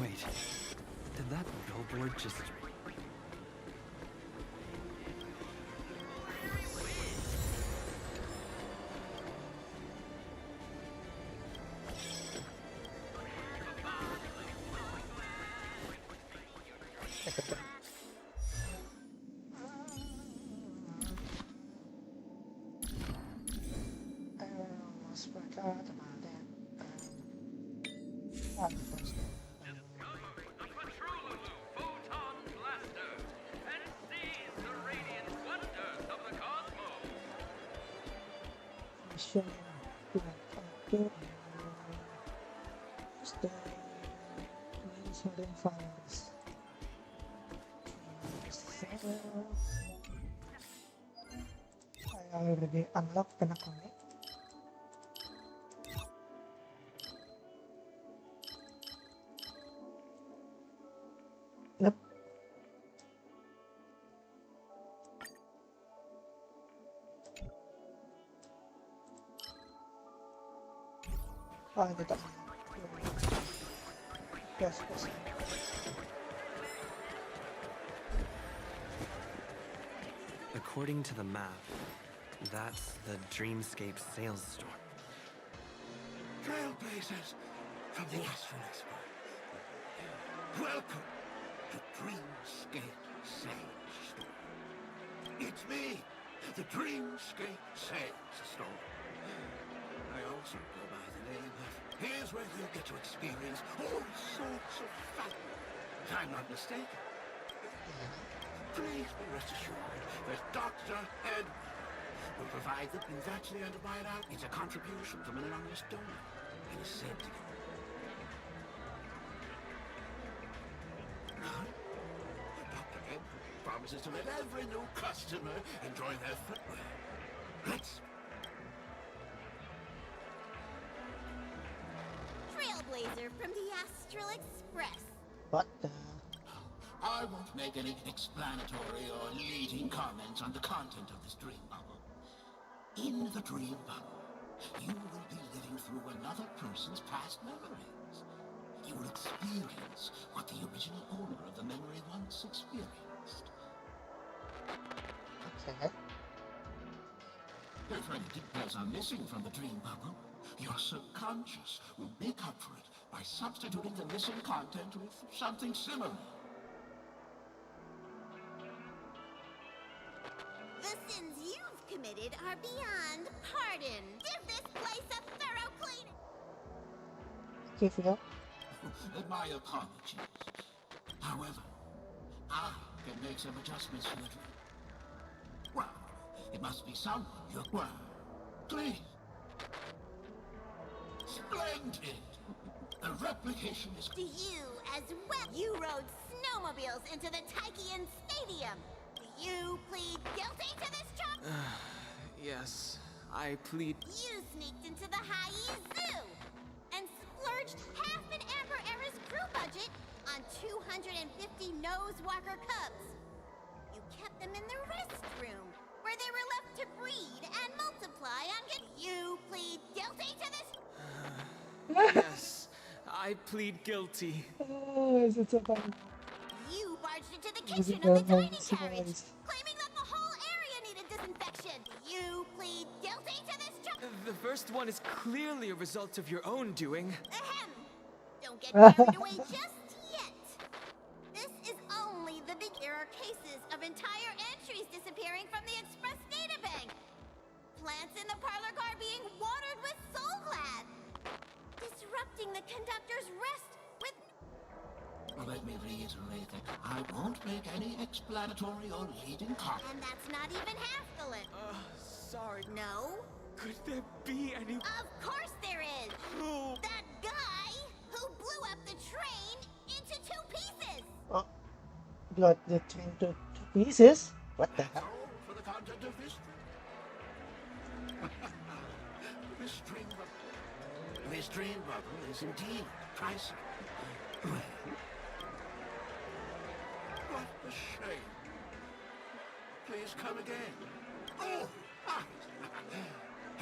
Wait, did that billboard just... I almost forgot about that. Mission stay means hidden files. I already unlocked Penacony. Yep. Oh, I did that. Yes, yes. According to the map, that's the Dreamscape sales store. Trailblazers from the Astral Expo. Welcome to Dreamscape Sales Store. It's me, the Dreamscape Sales Store. I also go by the name of... Here's where you'll get to experience all sorts of fun. If I'm not mistaken. Please be rest assured that Dr. Ed will provide the... And that's the end of my out. It's a contribution from an anonymous donor. It is said to promises to let every new customer enjoy their Let's Trailblazer from the Astral Express. What the? I won't make any explanatory or leading comments on the content of this dream bubble. In the dream bubble, you will be living through another person's past memories. You will experience what the original owner of the memory once experienced. Okay. If any details are missing from the dream bubble, your subconscious will make up for it by substituting the missing content with something similar. The sins you've committed are beyond pardon. Give this place a thorough cleaning. Okay, Phil. My apologies. However, I can make some adjustments to the dream. Well, it must be someone you're... Well, please. Splendid! The replication is... To you as well. You rode snowmobiles into the Taikian Stadium. Do you plead guilty to this charge? Yes, I plead. You sneaked into the Haie Zoo and splurged half an Amber Era's crew budget on 250 Nosewalker cubs. You kept them in the restroom, where they were left to breed and multiply on You plead guilty to this? Yes, I plead guilty. Oh, is it so funny? You barged into the kitchen of the dining carriage, claiming that the whole area needed disinfection. You plead guilty to this charge? The first one is clearly a result of your own doing. Ahem. Don't get carried away just yet. This is only the big. There are cases of entire entries disappearing from the Express databank. Plants in the parlor car being watered with soul glad. Disrupting the conductor's rest with... Let me reiterate that I won't make any explanatory or leading comment. And that's not even half the list. Sorry. No? Could there be any... Of course there is! Who? That guy who blew up the train into 2 pieces! Oh, got the train to 2 pieces? What the hell? For the content of this this dream bubble is indeed pricey. What a shame. Please come again. Oh,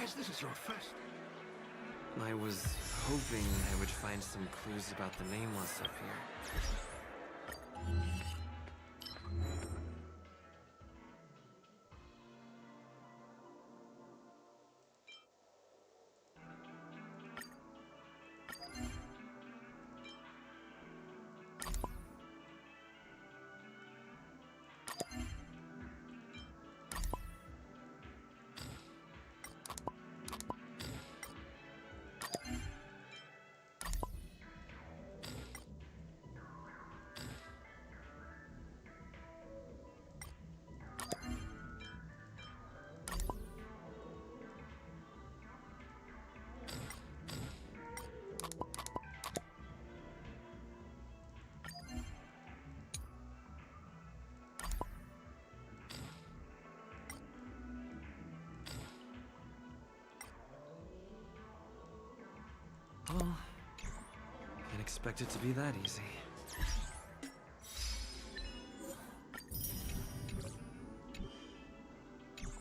as this is your first. I was hoping I would find some clues about the Nameless up here. Well, can't expect it to be that easy.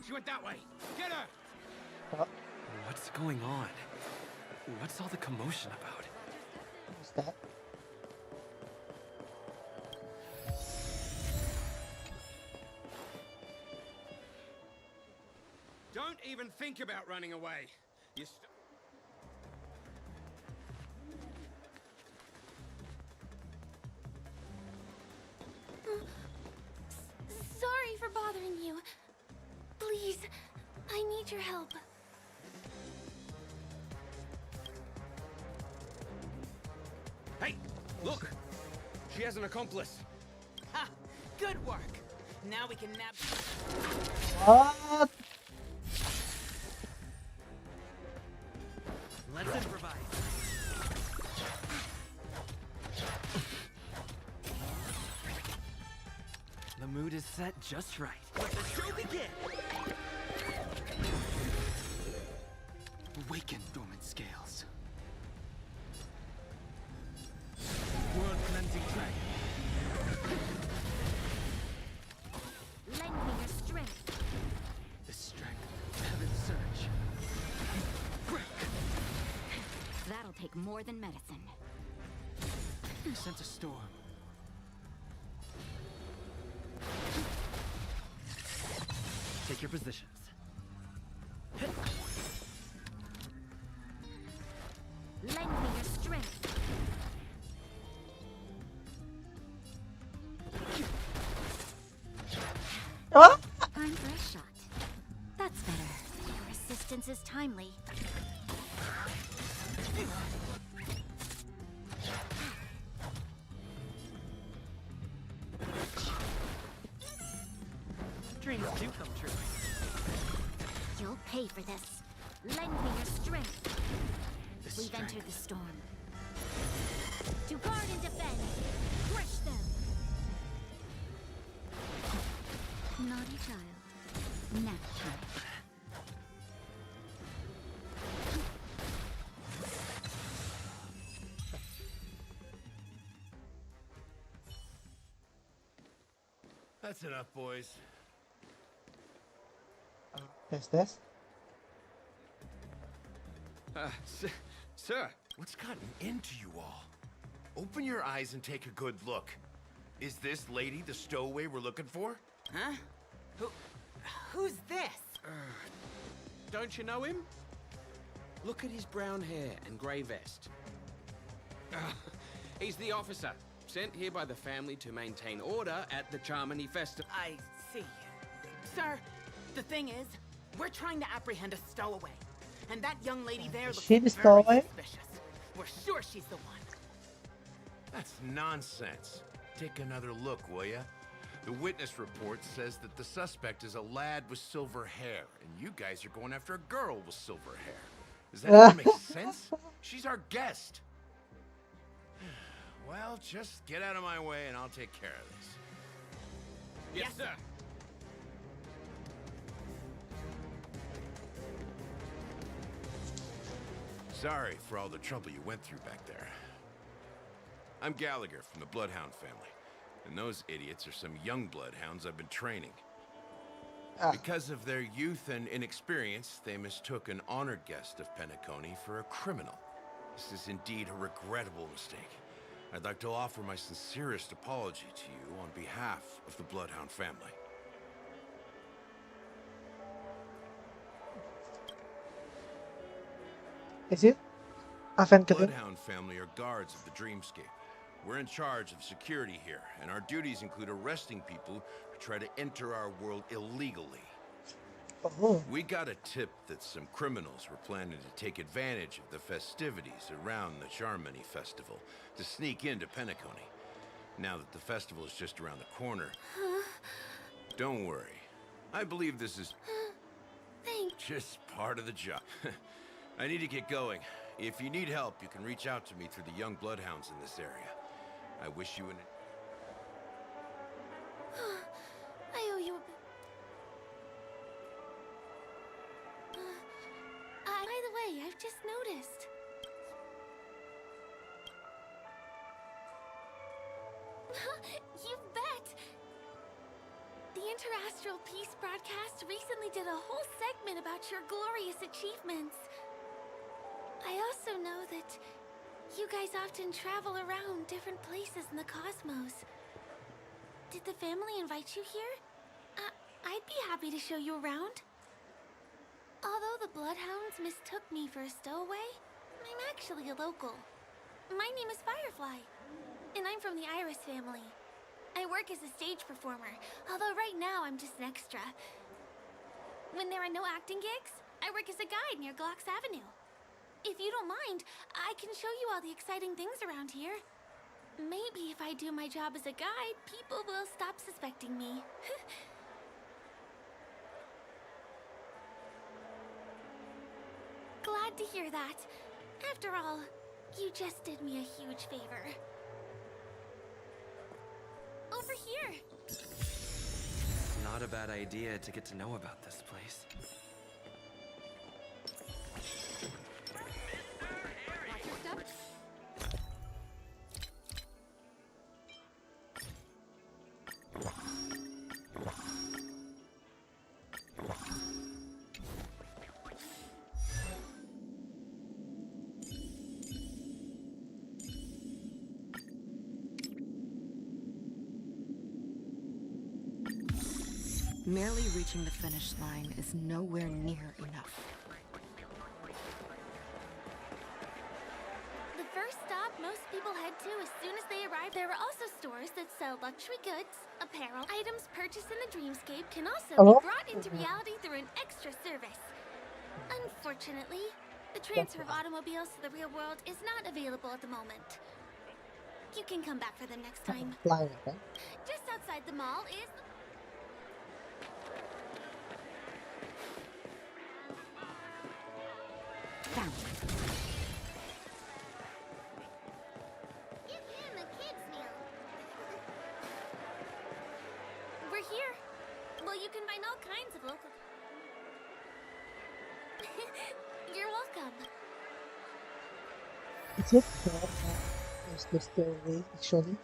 She went that way. Get her! What's going on? What's all the commotion about? What's that? Don't even think about running away. You Sorry for bothering you. Please, I need your help. Hey, look! She has an accomplice. Ha! Good work. Now we can nap. What? Let's improvise. The mood is set just right. Let the show begin! Awaken, dormant scales. World cleansing dragon. Lend me your strength. The strength of heaven's surge. Break! That'll take more than medicine. Sense a storm. Take your positions. Lend me your strength. What? Time for a shot. That's better. Your assistance is timely. Dreams do come true. You'll pay for this. Lend me your strength. We've entered the storm. To guard and defend. Crush them. Naughty child. Nap child. That's enough, boys. Is this? Sir, what's gotten into you all? Open your eyes and take a good look. Is this lady the stowaway we're looking for? Huh? Who's this? Don't you know him? Look at his brown hair and grey vest. He's the officer, sent here by the family to maintain order at the Charmony Festival. I see. Sir, the thing is, we're trying to apprehend a stowaway. And that young lady there looks she the very stowaway? suspicious. We're sure she's the one. That's nonsense. Take another look, will ya? The witness report says that the suspect is a lad with silver hair, and you guys are going after a girl with silver hair. Does that even make sense? She's our guest. Well, just get out of my way and I'll take care of this. Yes, sir. Sorry for all the trouble you went through back there. I'm Gallagher from the Bloodhound family, and those idiots are some young Bloodhounds I've been training. Because of their youth and inexperience, they mistook an honored guest of Penacony for a criminal. This is indeed a regrettable mistake. I'd like to offer my sincerest apology to you on behalf of the Bloodhound family. Is it? The Bloodhound family are guards of the Dreamscape. We're in charge of security here, and our duties include arresting people who try to enter our world illegally. Oh. We got a tip that some criminals were planning to take advantage of the festivities around the Charmony Festival to sneak into Penacony. Now that the festival is just around the corner, don't worry. I believe this is just part of the job. I need to get going. If you need help, you can reach out to me through the young Bloodhounds in this area. I wish you an... I owe you a bit. By the way, I've just noticed. You bet! The Interastral Peace broadcast recently did a whole segment about your glorious achievements. I also know that you guys often travel around different places in the cosmos. Did the family invite you here? I'd be happy to show you around. Although the Bloodhounds mistook me for a stowaway, I'm actually a local. My name is Firefly, and I'm from the Iris family. I work as a stage performer, although right now I'm just an extra. When there are no acting gigs, I work as a guide near Glox Avenue. If you don't mind, I can show you all the exciting things around here. Maybe if I do my job as a guide, people will stop suspecting me. Glad to hear that. After all, you just did me a huge favor. Over here! Not a bad idea to get to know about this place. Watch your step. Merely reaching the finish line is nowhere near enough. The first stop most people head to as soon as they arrive. There are also stores that sell luxury goods, apparel. Items purchased in the dreamscape can also be brought into reality through an extra service. Unfortunately, the transfer of automobiles to the real world is not available at the moment. You can come back for them next time. Just outside the mall is... Give him a kid's meal. We're here. Well, you can find all kinds of local... You're welcome. Is it fair? Is this the way actually?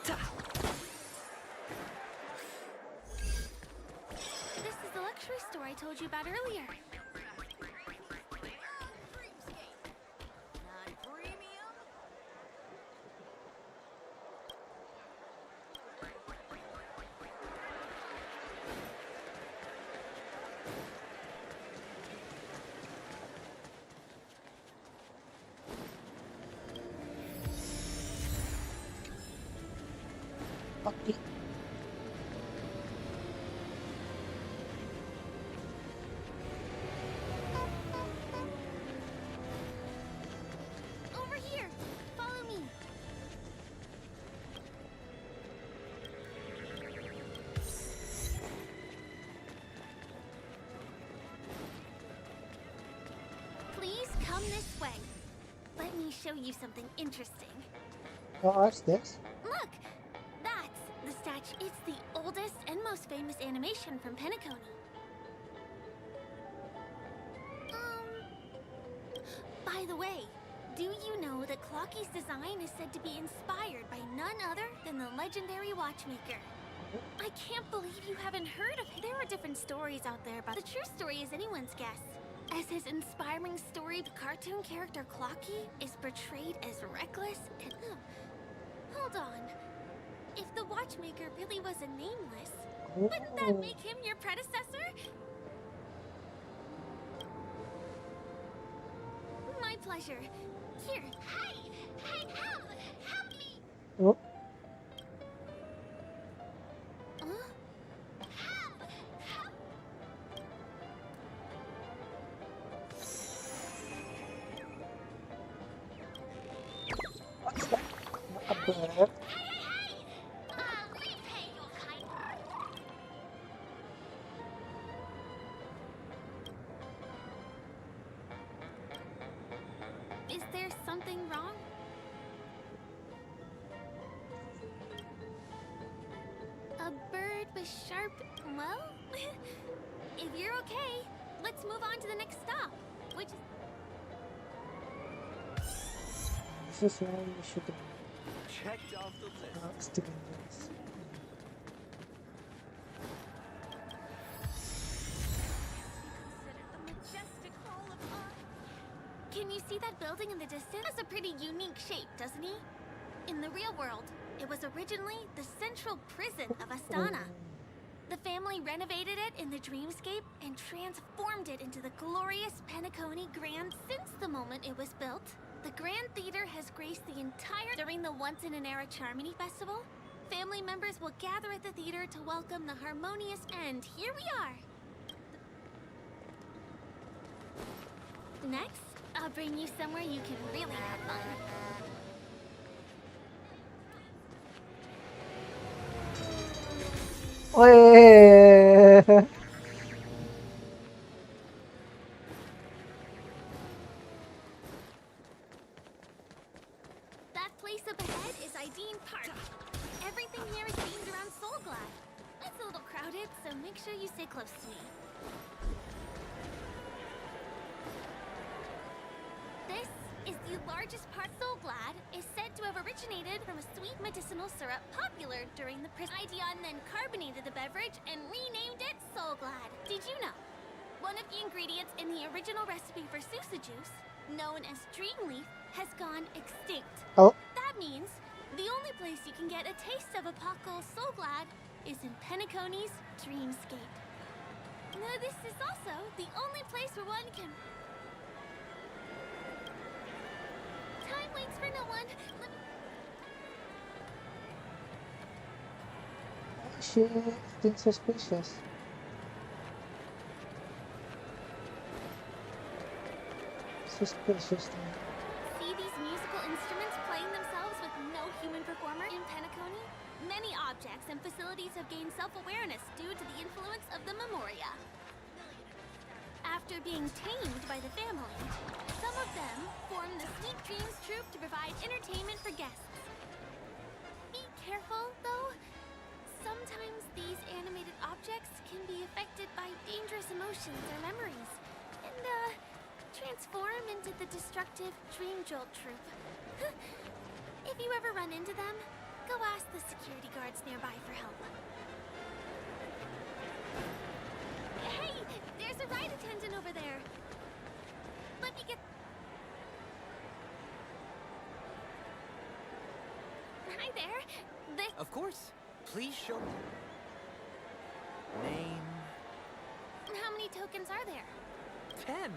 Now... This is the luxury store I told you about earlier. Okay. Over here. Follow me. Please come this way. Let me show you something interesting. What's this? Look! That's the statue. It's the oldest and most famous animation from Penacony. By the way, do you know that Clocky's design is said to be inspired by none other than the legendary watchmaker? I can't believe you haven't heard of it. There are different stories out there, but the true story is anyone's guess. As his inspiring story, the cartoon character Clocky is portrayed as reckless and... hold on. If the watchmaker really was a nameless, wouldn't that make him your predecessor? My pleasure. Here. Hey! Hey, help! Help me! Oh. What's that? A bird? Is there something wrong? A bird with sharp... well? If you're okay, let's move on to the next stop, which is... This is where we should have Checked off the list. sticking this. Can you see that building in the distance? It's a pretty unique shape, doesn't he? In the real world, it was originally the central prison of Astana. The family renovated it in the dreamscape and transformed it into the glorious Penacony Grand. Since the moment it was built, the Grand Theater has graced the entire during the once-in-an-era Charmony Festival. Family members will gather at the theater to welcome the harmonious end. Here we are. Next, I'll bring you somewhere you can really have fun. Weh. That place up ahead is Ideen Park. Everything here is themed around Soulglad. It's a little crowded, so make sure you stay close to me. This is the largest part. Soulglad is said to have originated from a sweet medicinal syrup popular during the Ideon then carbonated the beverage and renamed it Soulglad. Did you know? One of the ingredients in the original recipe for Susa juice, known as Dreamleaf, has gone extinct. Oh. That means the only place you can get a taste of Apocal Soulglad is in Penacony's Dreamscape. Now, this is also the only place where one can... Time waits for no one. She acting suspicious. Suspicious. See these musical instruments playing themselves with no human performer in Penacony? Many objects and facilities have gained self-awareness due to the influence of the Memoria. After being tamed by the family, some of them formed the Sweet Dreams Troupe to provide entertainment for guests. Be careful, though. Sometimes these animated objects can be affected by dangerous emotions or memories, and, transform into the destructive Dream Jolt Troupe. If you ever run into them, go ask the security guards nearby for help. Hey! There's a ride attendant over there! Let me get... Hi there! Of course. Please show me. Name. How many tokens are there? 10.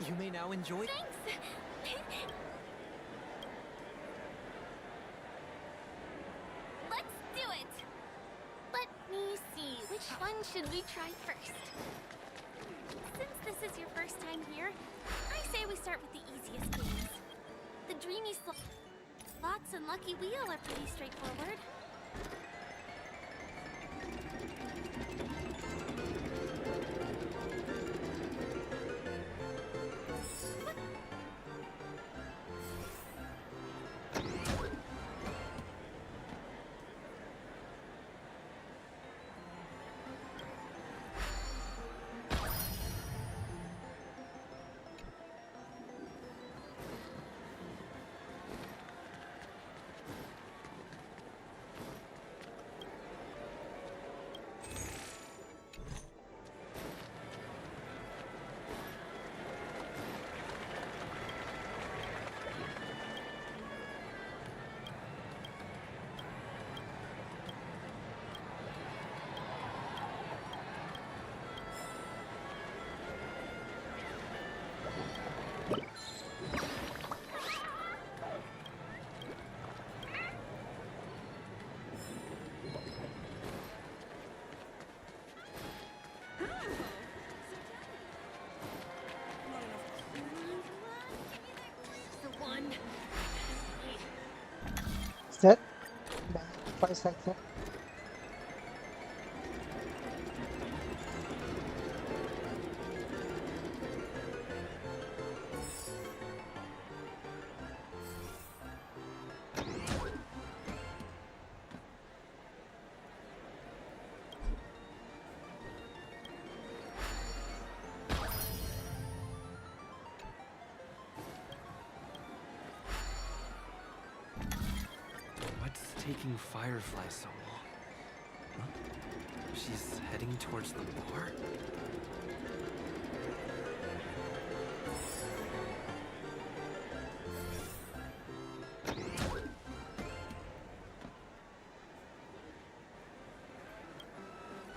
You may now enjoy. Thanks! Let's do it! Let me see, which one should we try first? Since this is your first time here, I say we start with the easiest games. The Dreamy Slots and Lucky Wheel are pretty straightforward. Set. 5 seconds. Taking Firefly so long? Huh? She's heading towards the bar?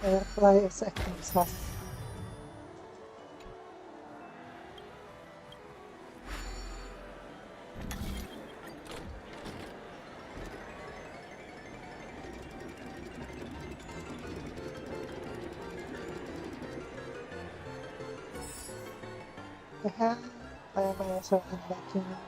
Firefly is a Kansas. The hell? Why am I so unlucky now?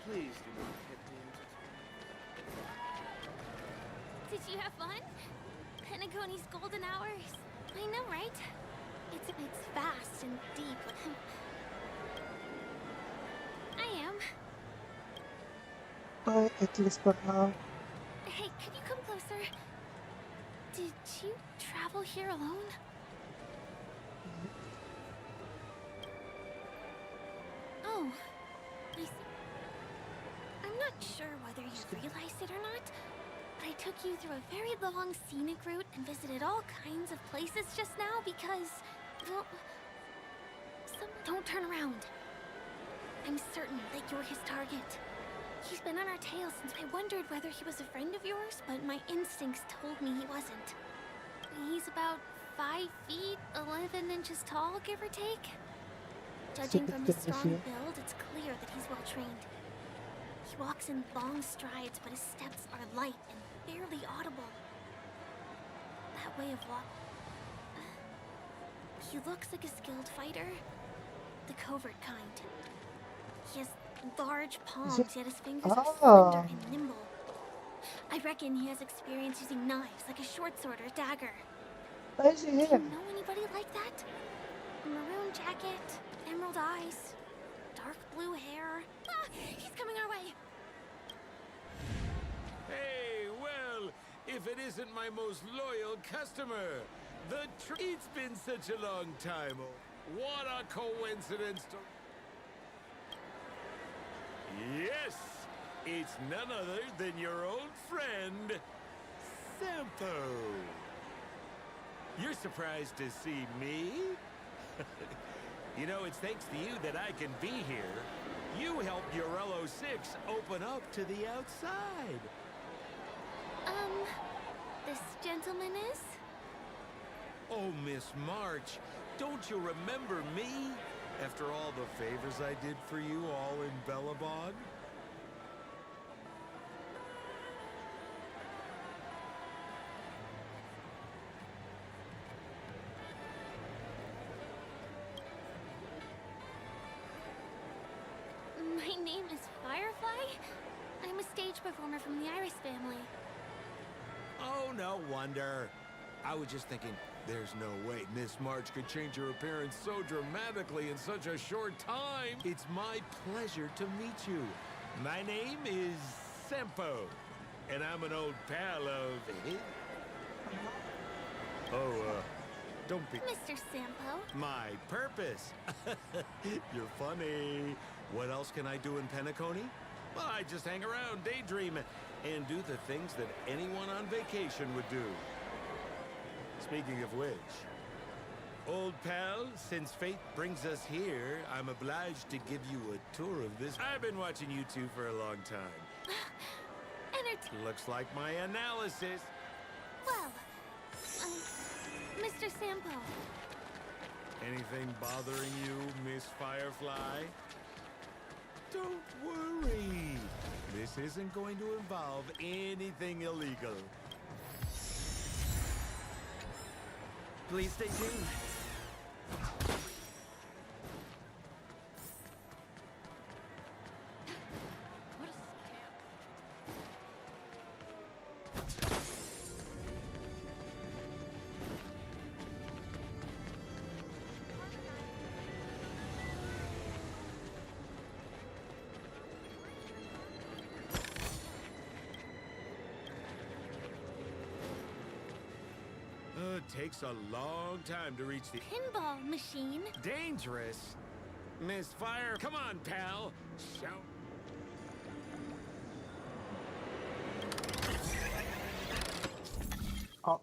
Please do not hit me. Did you have fun? Penacony's golden hours. I know, right? It's fast and deep. I am. But at least for now. Hey, could you come closer? Did you travel here alone? Oh, I see. I'm not sure whether you realized it or not, but I took you through a very long scenic route and visited all kinds of places just now because, well, don't turn around. I'm certain that you're his target. He's been on our tail since I wondered whether he was a friend of yours, but my instincts told me he wasn't. He's about 5 feet, 11 inches tall, give or take. Judging from his strong build, it's clear that he's well trained. He walks in long strides, but his steps are light and barely audible. That way of walk... He looks like a skilled fighter. The covert kind. He has large palms, yet his fingers are slender and nimble. I reckon he has experience using knives, like a short sword or a dagger. I see him. Do you know anybody like that? Maroon jacket, emerald eyes, dark blue hair. Ah, he's coming our way. Hey, well, if it isn't my most loyal customer, it's been such a long time. What a coincidence to... Yes, it's none other than your old friend, Sampo. You're surprised to see me? You know, it's thanks to you that I can be here. You helped Urello 6 open up to the outside. This gentleman is? Oh, Miss March, don't you remember me? After all the favors I did for you all in Bellabon? My name is Firefly. I'm a stage performer from the Iris family. Oh, no wonder. I was just thinking, there's no way Miss March could change her appearance so dramatically in such a short time. It's my pleasure to meet you. My name is Sampo, and I'm an old pal of... don't be... Mr. Sampo. My purpose. You're funny. What else can I do in Penacony? Well, I just hang around, daydream, and do the things that anyone on vacation would do. Speaking of which, old pal, since fate brings us here, I'm obliged to give you a tour of this. I've been watching you two for a long time. Looks like my analysis. Well, Mr. Sampo. Anything bothering you, Miss Firefly? Don't worry. This isn't going to involve anything illegal. Please stay tuned. It takes a long time to reach the Pinball machine. dangerous. Misfire. Come on, pal. Shout. Oh.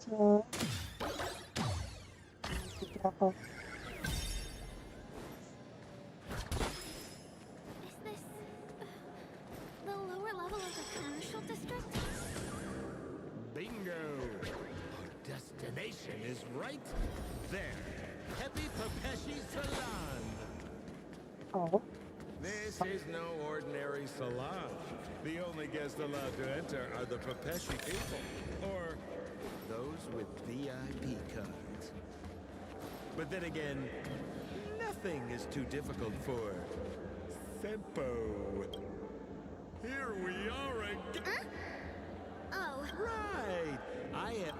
So, ako. Is this the lower level of the commercial district? Bingo! Our destination is right there. Happy Papeshi Salon. Oh. This is no ordinary salon. The only guests allowed to enter are the Papeshi people, or those with VIP cards. But then again, nothing is too difficult for Sempo. Here we are again. Oh. Right. I am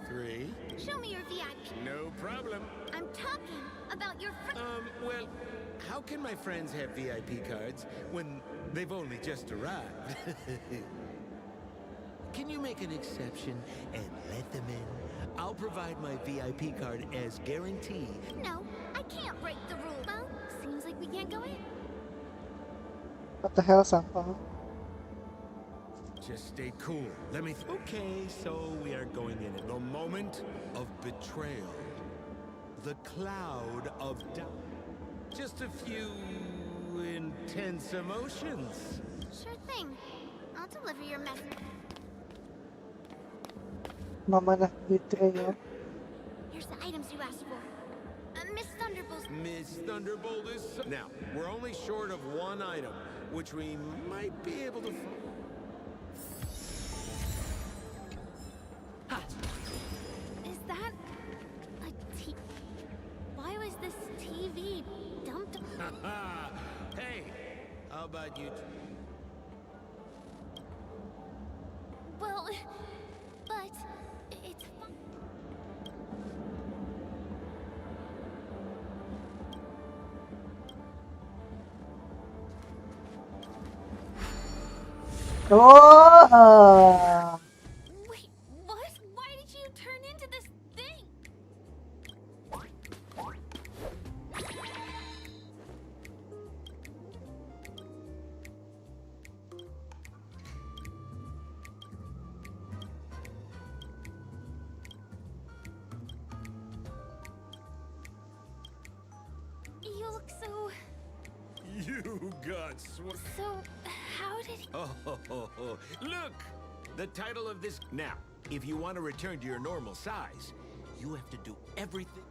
3. Show me your VIP. No problem. I'm talking about your Well, how can my friends have VIP cards when they've only just arrived? Can you make an exception and let them in? I'll provide my VIP card as guarantee. No, I can't break the rule. Well, seems like we can't go in. What the hell, Sampo? Just stay cool. Let me... Okay, so we are going in at the moment of betrayal. The cloud of doubt. Just a few intense emotions. Sure thing. I'll deliver your message. Mama na betrayal. Here's the items you asked for. Miss Thunderbolt. Miss Thunderbolt is... Now, we're only short of one item, which we might be able to... Is that a T? Why was this TV dumped? Hey, how about you... Well, but it's fun. Oh! Wait, what? Why did you turn into this thing? You look so... You got So, how did he... Oh, look! The title of this... Now, if you want to return to your normal size, you have to do everything...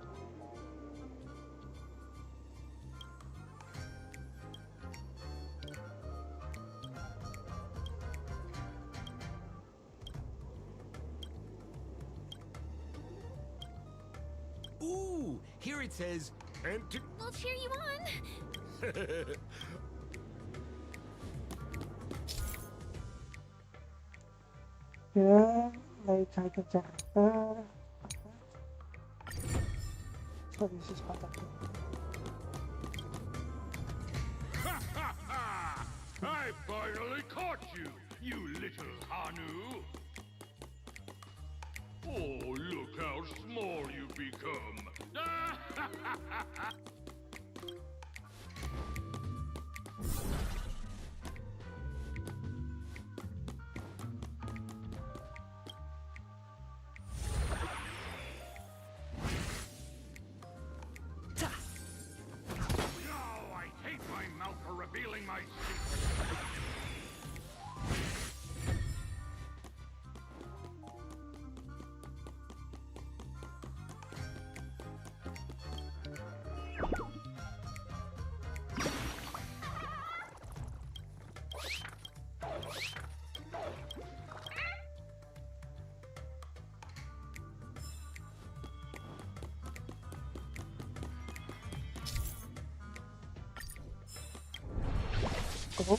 Ooh, here it says... Enter... We'll cheer you on. Yeah, I try to check. So this is what I do. I finally caught you, you little Hanu! Oh, look how small you've become! Oh, I hate my mouth for revealing my secrets! Oh.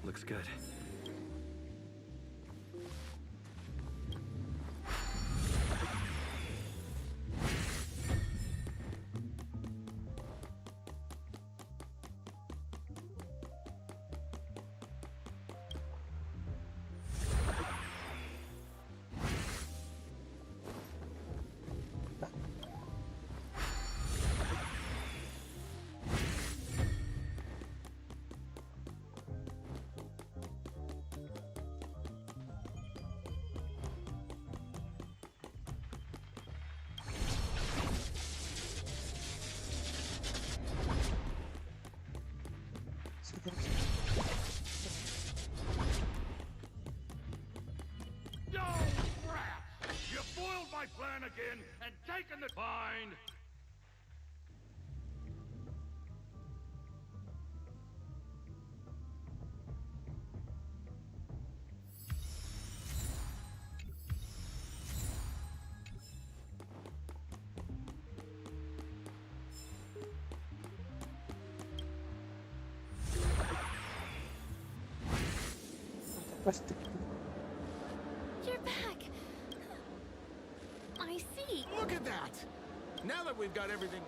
Looks good. Yo, crap! You foiled my plan again and taken the bind! You're back. I see. Look at that! Now that we've got everything...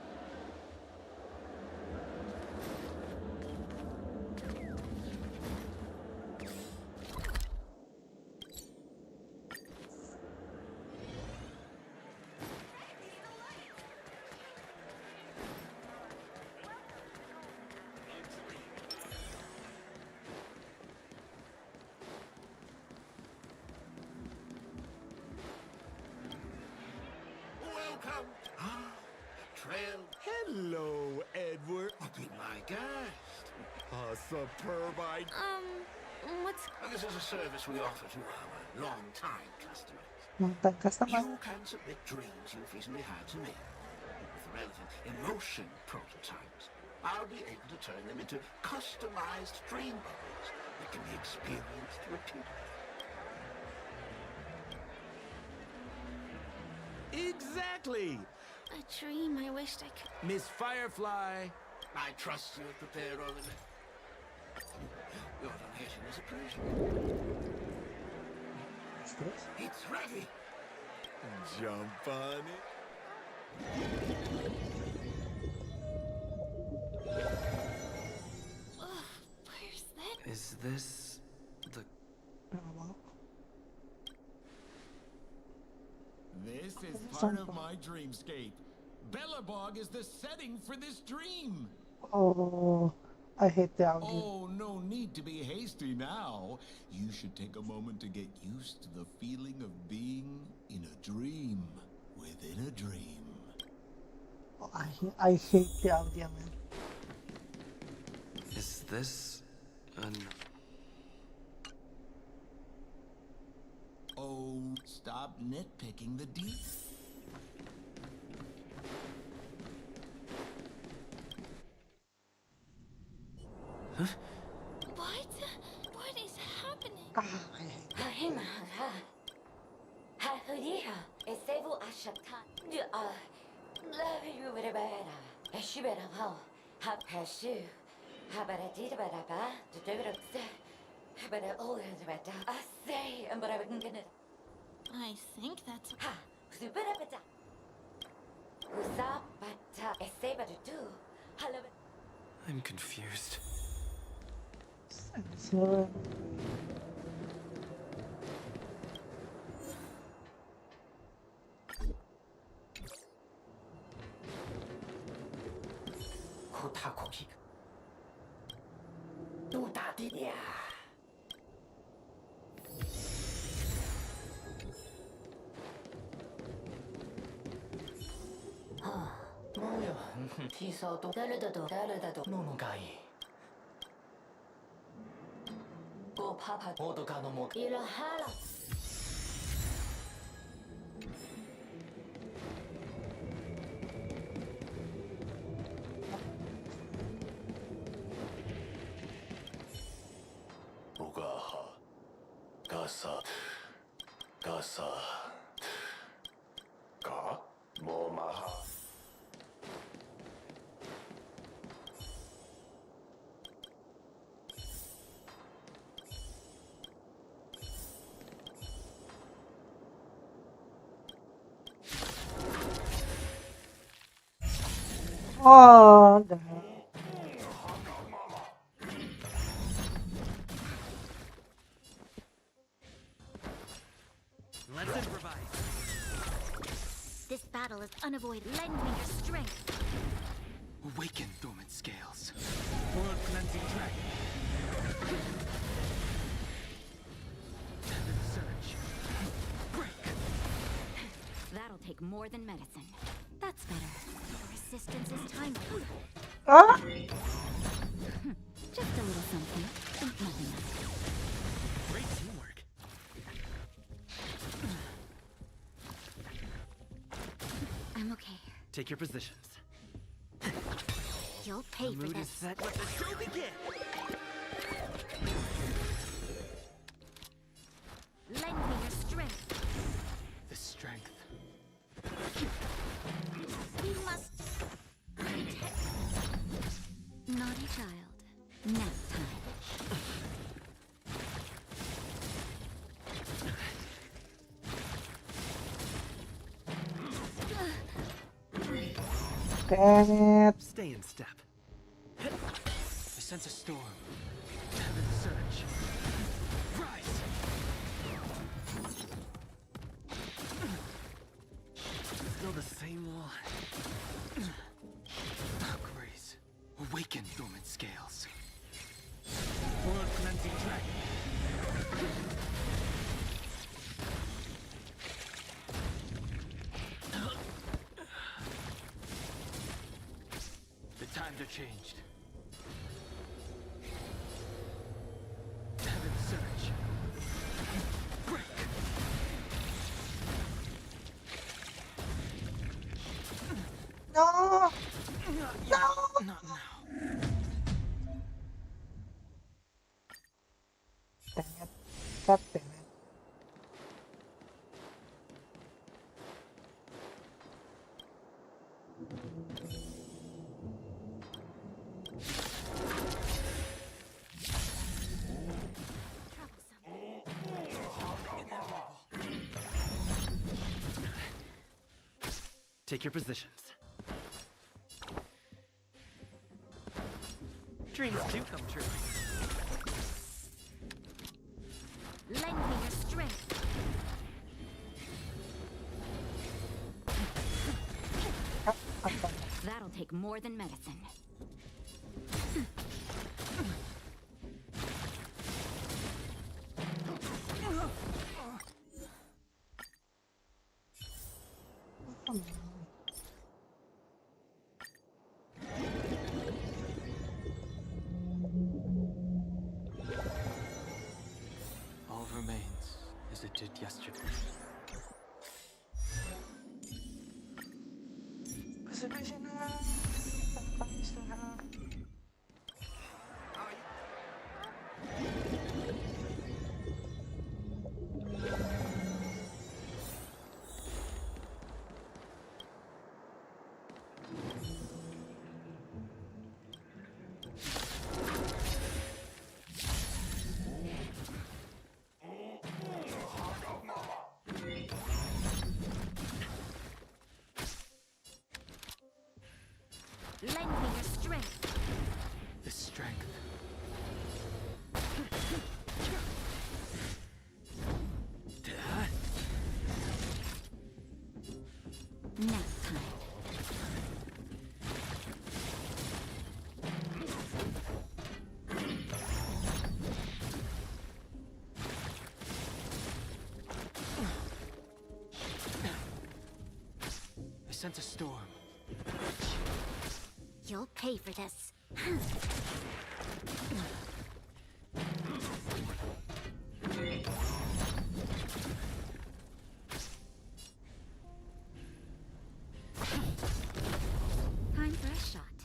Welcome. Trail. Hello, Edward. Be my guest. A superb idea. What's... This is a service we offer to our long-time customers. Long-time customer. You can submit dreams you've recently had to me. With the relevant emotion prototypes, I'll be able to turn them into customized dream bubbles that can be experienced repeatedly. Exactly! A dream I wished I could... Miss Firefly. I trust you have prepared all of it. Your donation is appreciated. It's ready. Jump on it. Where's that? Is this the... This is part of my dreamscape. Bellabog is the setting for this dream. Oh, I hate the audio. Oh, no need to be hasty now. You should take a moment to get used to the feeling of being in a dream within a dream. Oh, I hate the audio, man. Is this an... Oh, stop nitpicking the details. Huh? What is happening? I think that's... I'm confused. So, Oh, the heck. Let's improvise. This battle is unavoidable. Lend me your strength. Awaken dormant scales. World cleansing dragon. Heaven surge. Break. That'll take more than medicine. That's better. The resistance is time. Ah! Just a little something. Think nothing of it. Great teamwork. I'm okay. Take your positions. You'll pay The for mood this. is set. Let the show begin. Lend me your strength. The strength. We must protect. Naughty child. Nap time. Dang it. Stay in step. I sense a storm. Heaven surge. Rise. Still the same one. Grace. Awaken dormant scales. World cleansing dragon. The times are changed. Heaven surge. Break. No! No! Not now. Dang it. God damn it. Take your positions. Dreams do come true. Lend me your strength. That'll take more than medicine. All remains as it did yesterday. Pasensya na. Tapos na. Lend me your strength. The strength. Nap time. I sense a storm. You'll pay for this. Time for a shot.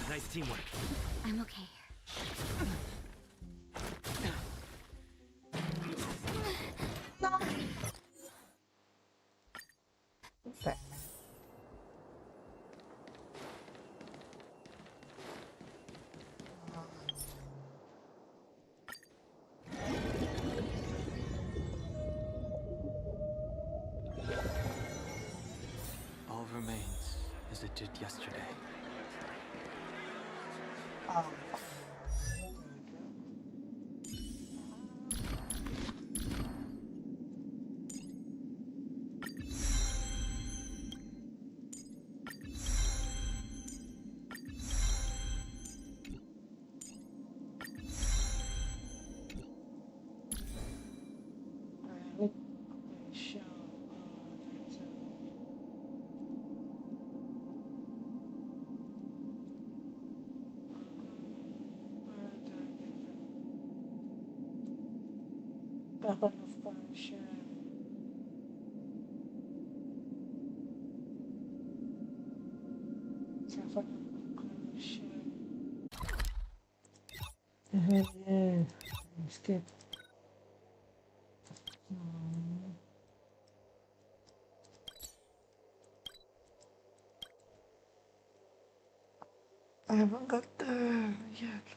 Nice teamwork. I'm okay. Damn it. All remains as it did yesterday. Weapon of Persia. Weapon of Persia. Yeah. Skip. I haven't got there yet.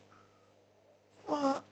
What?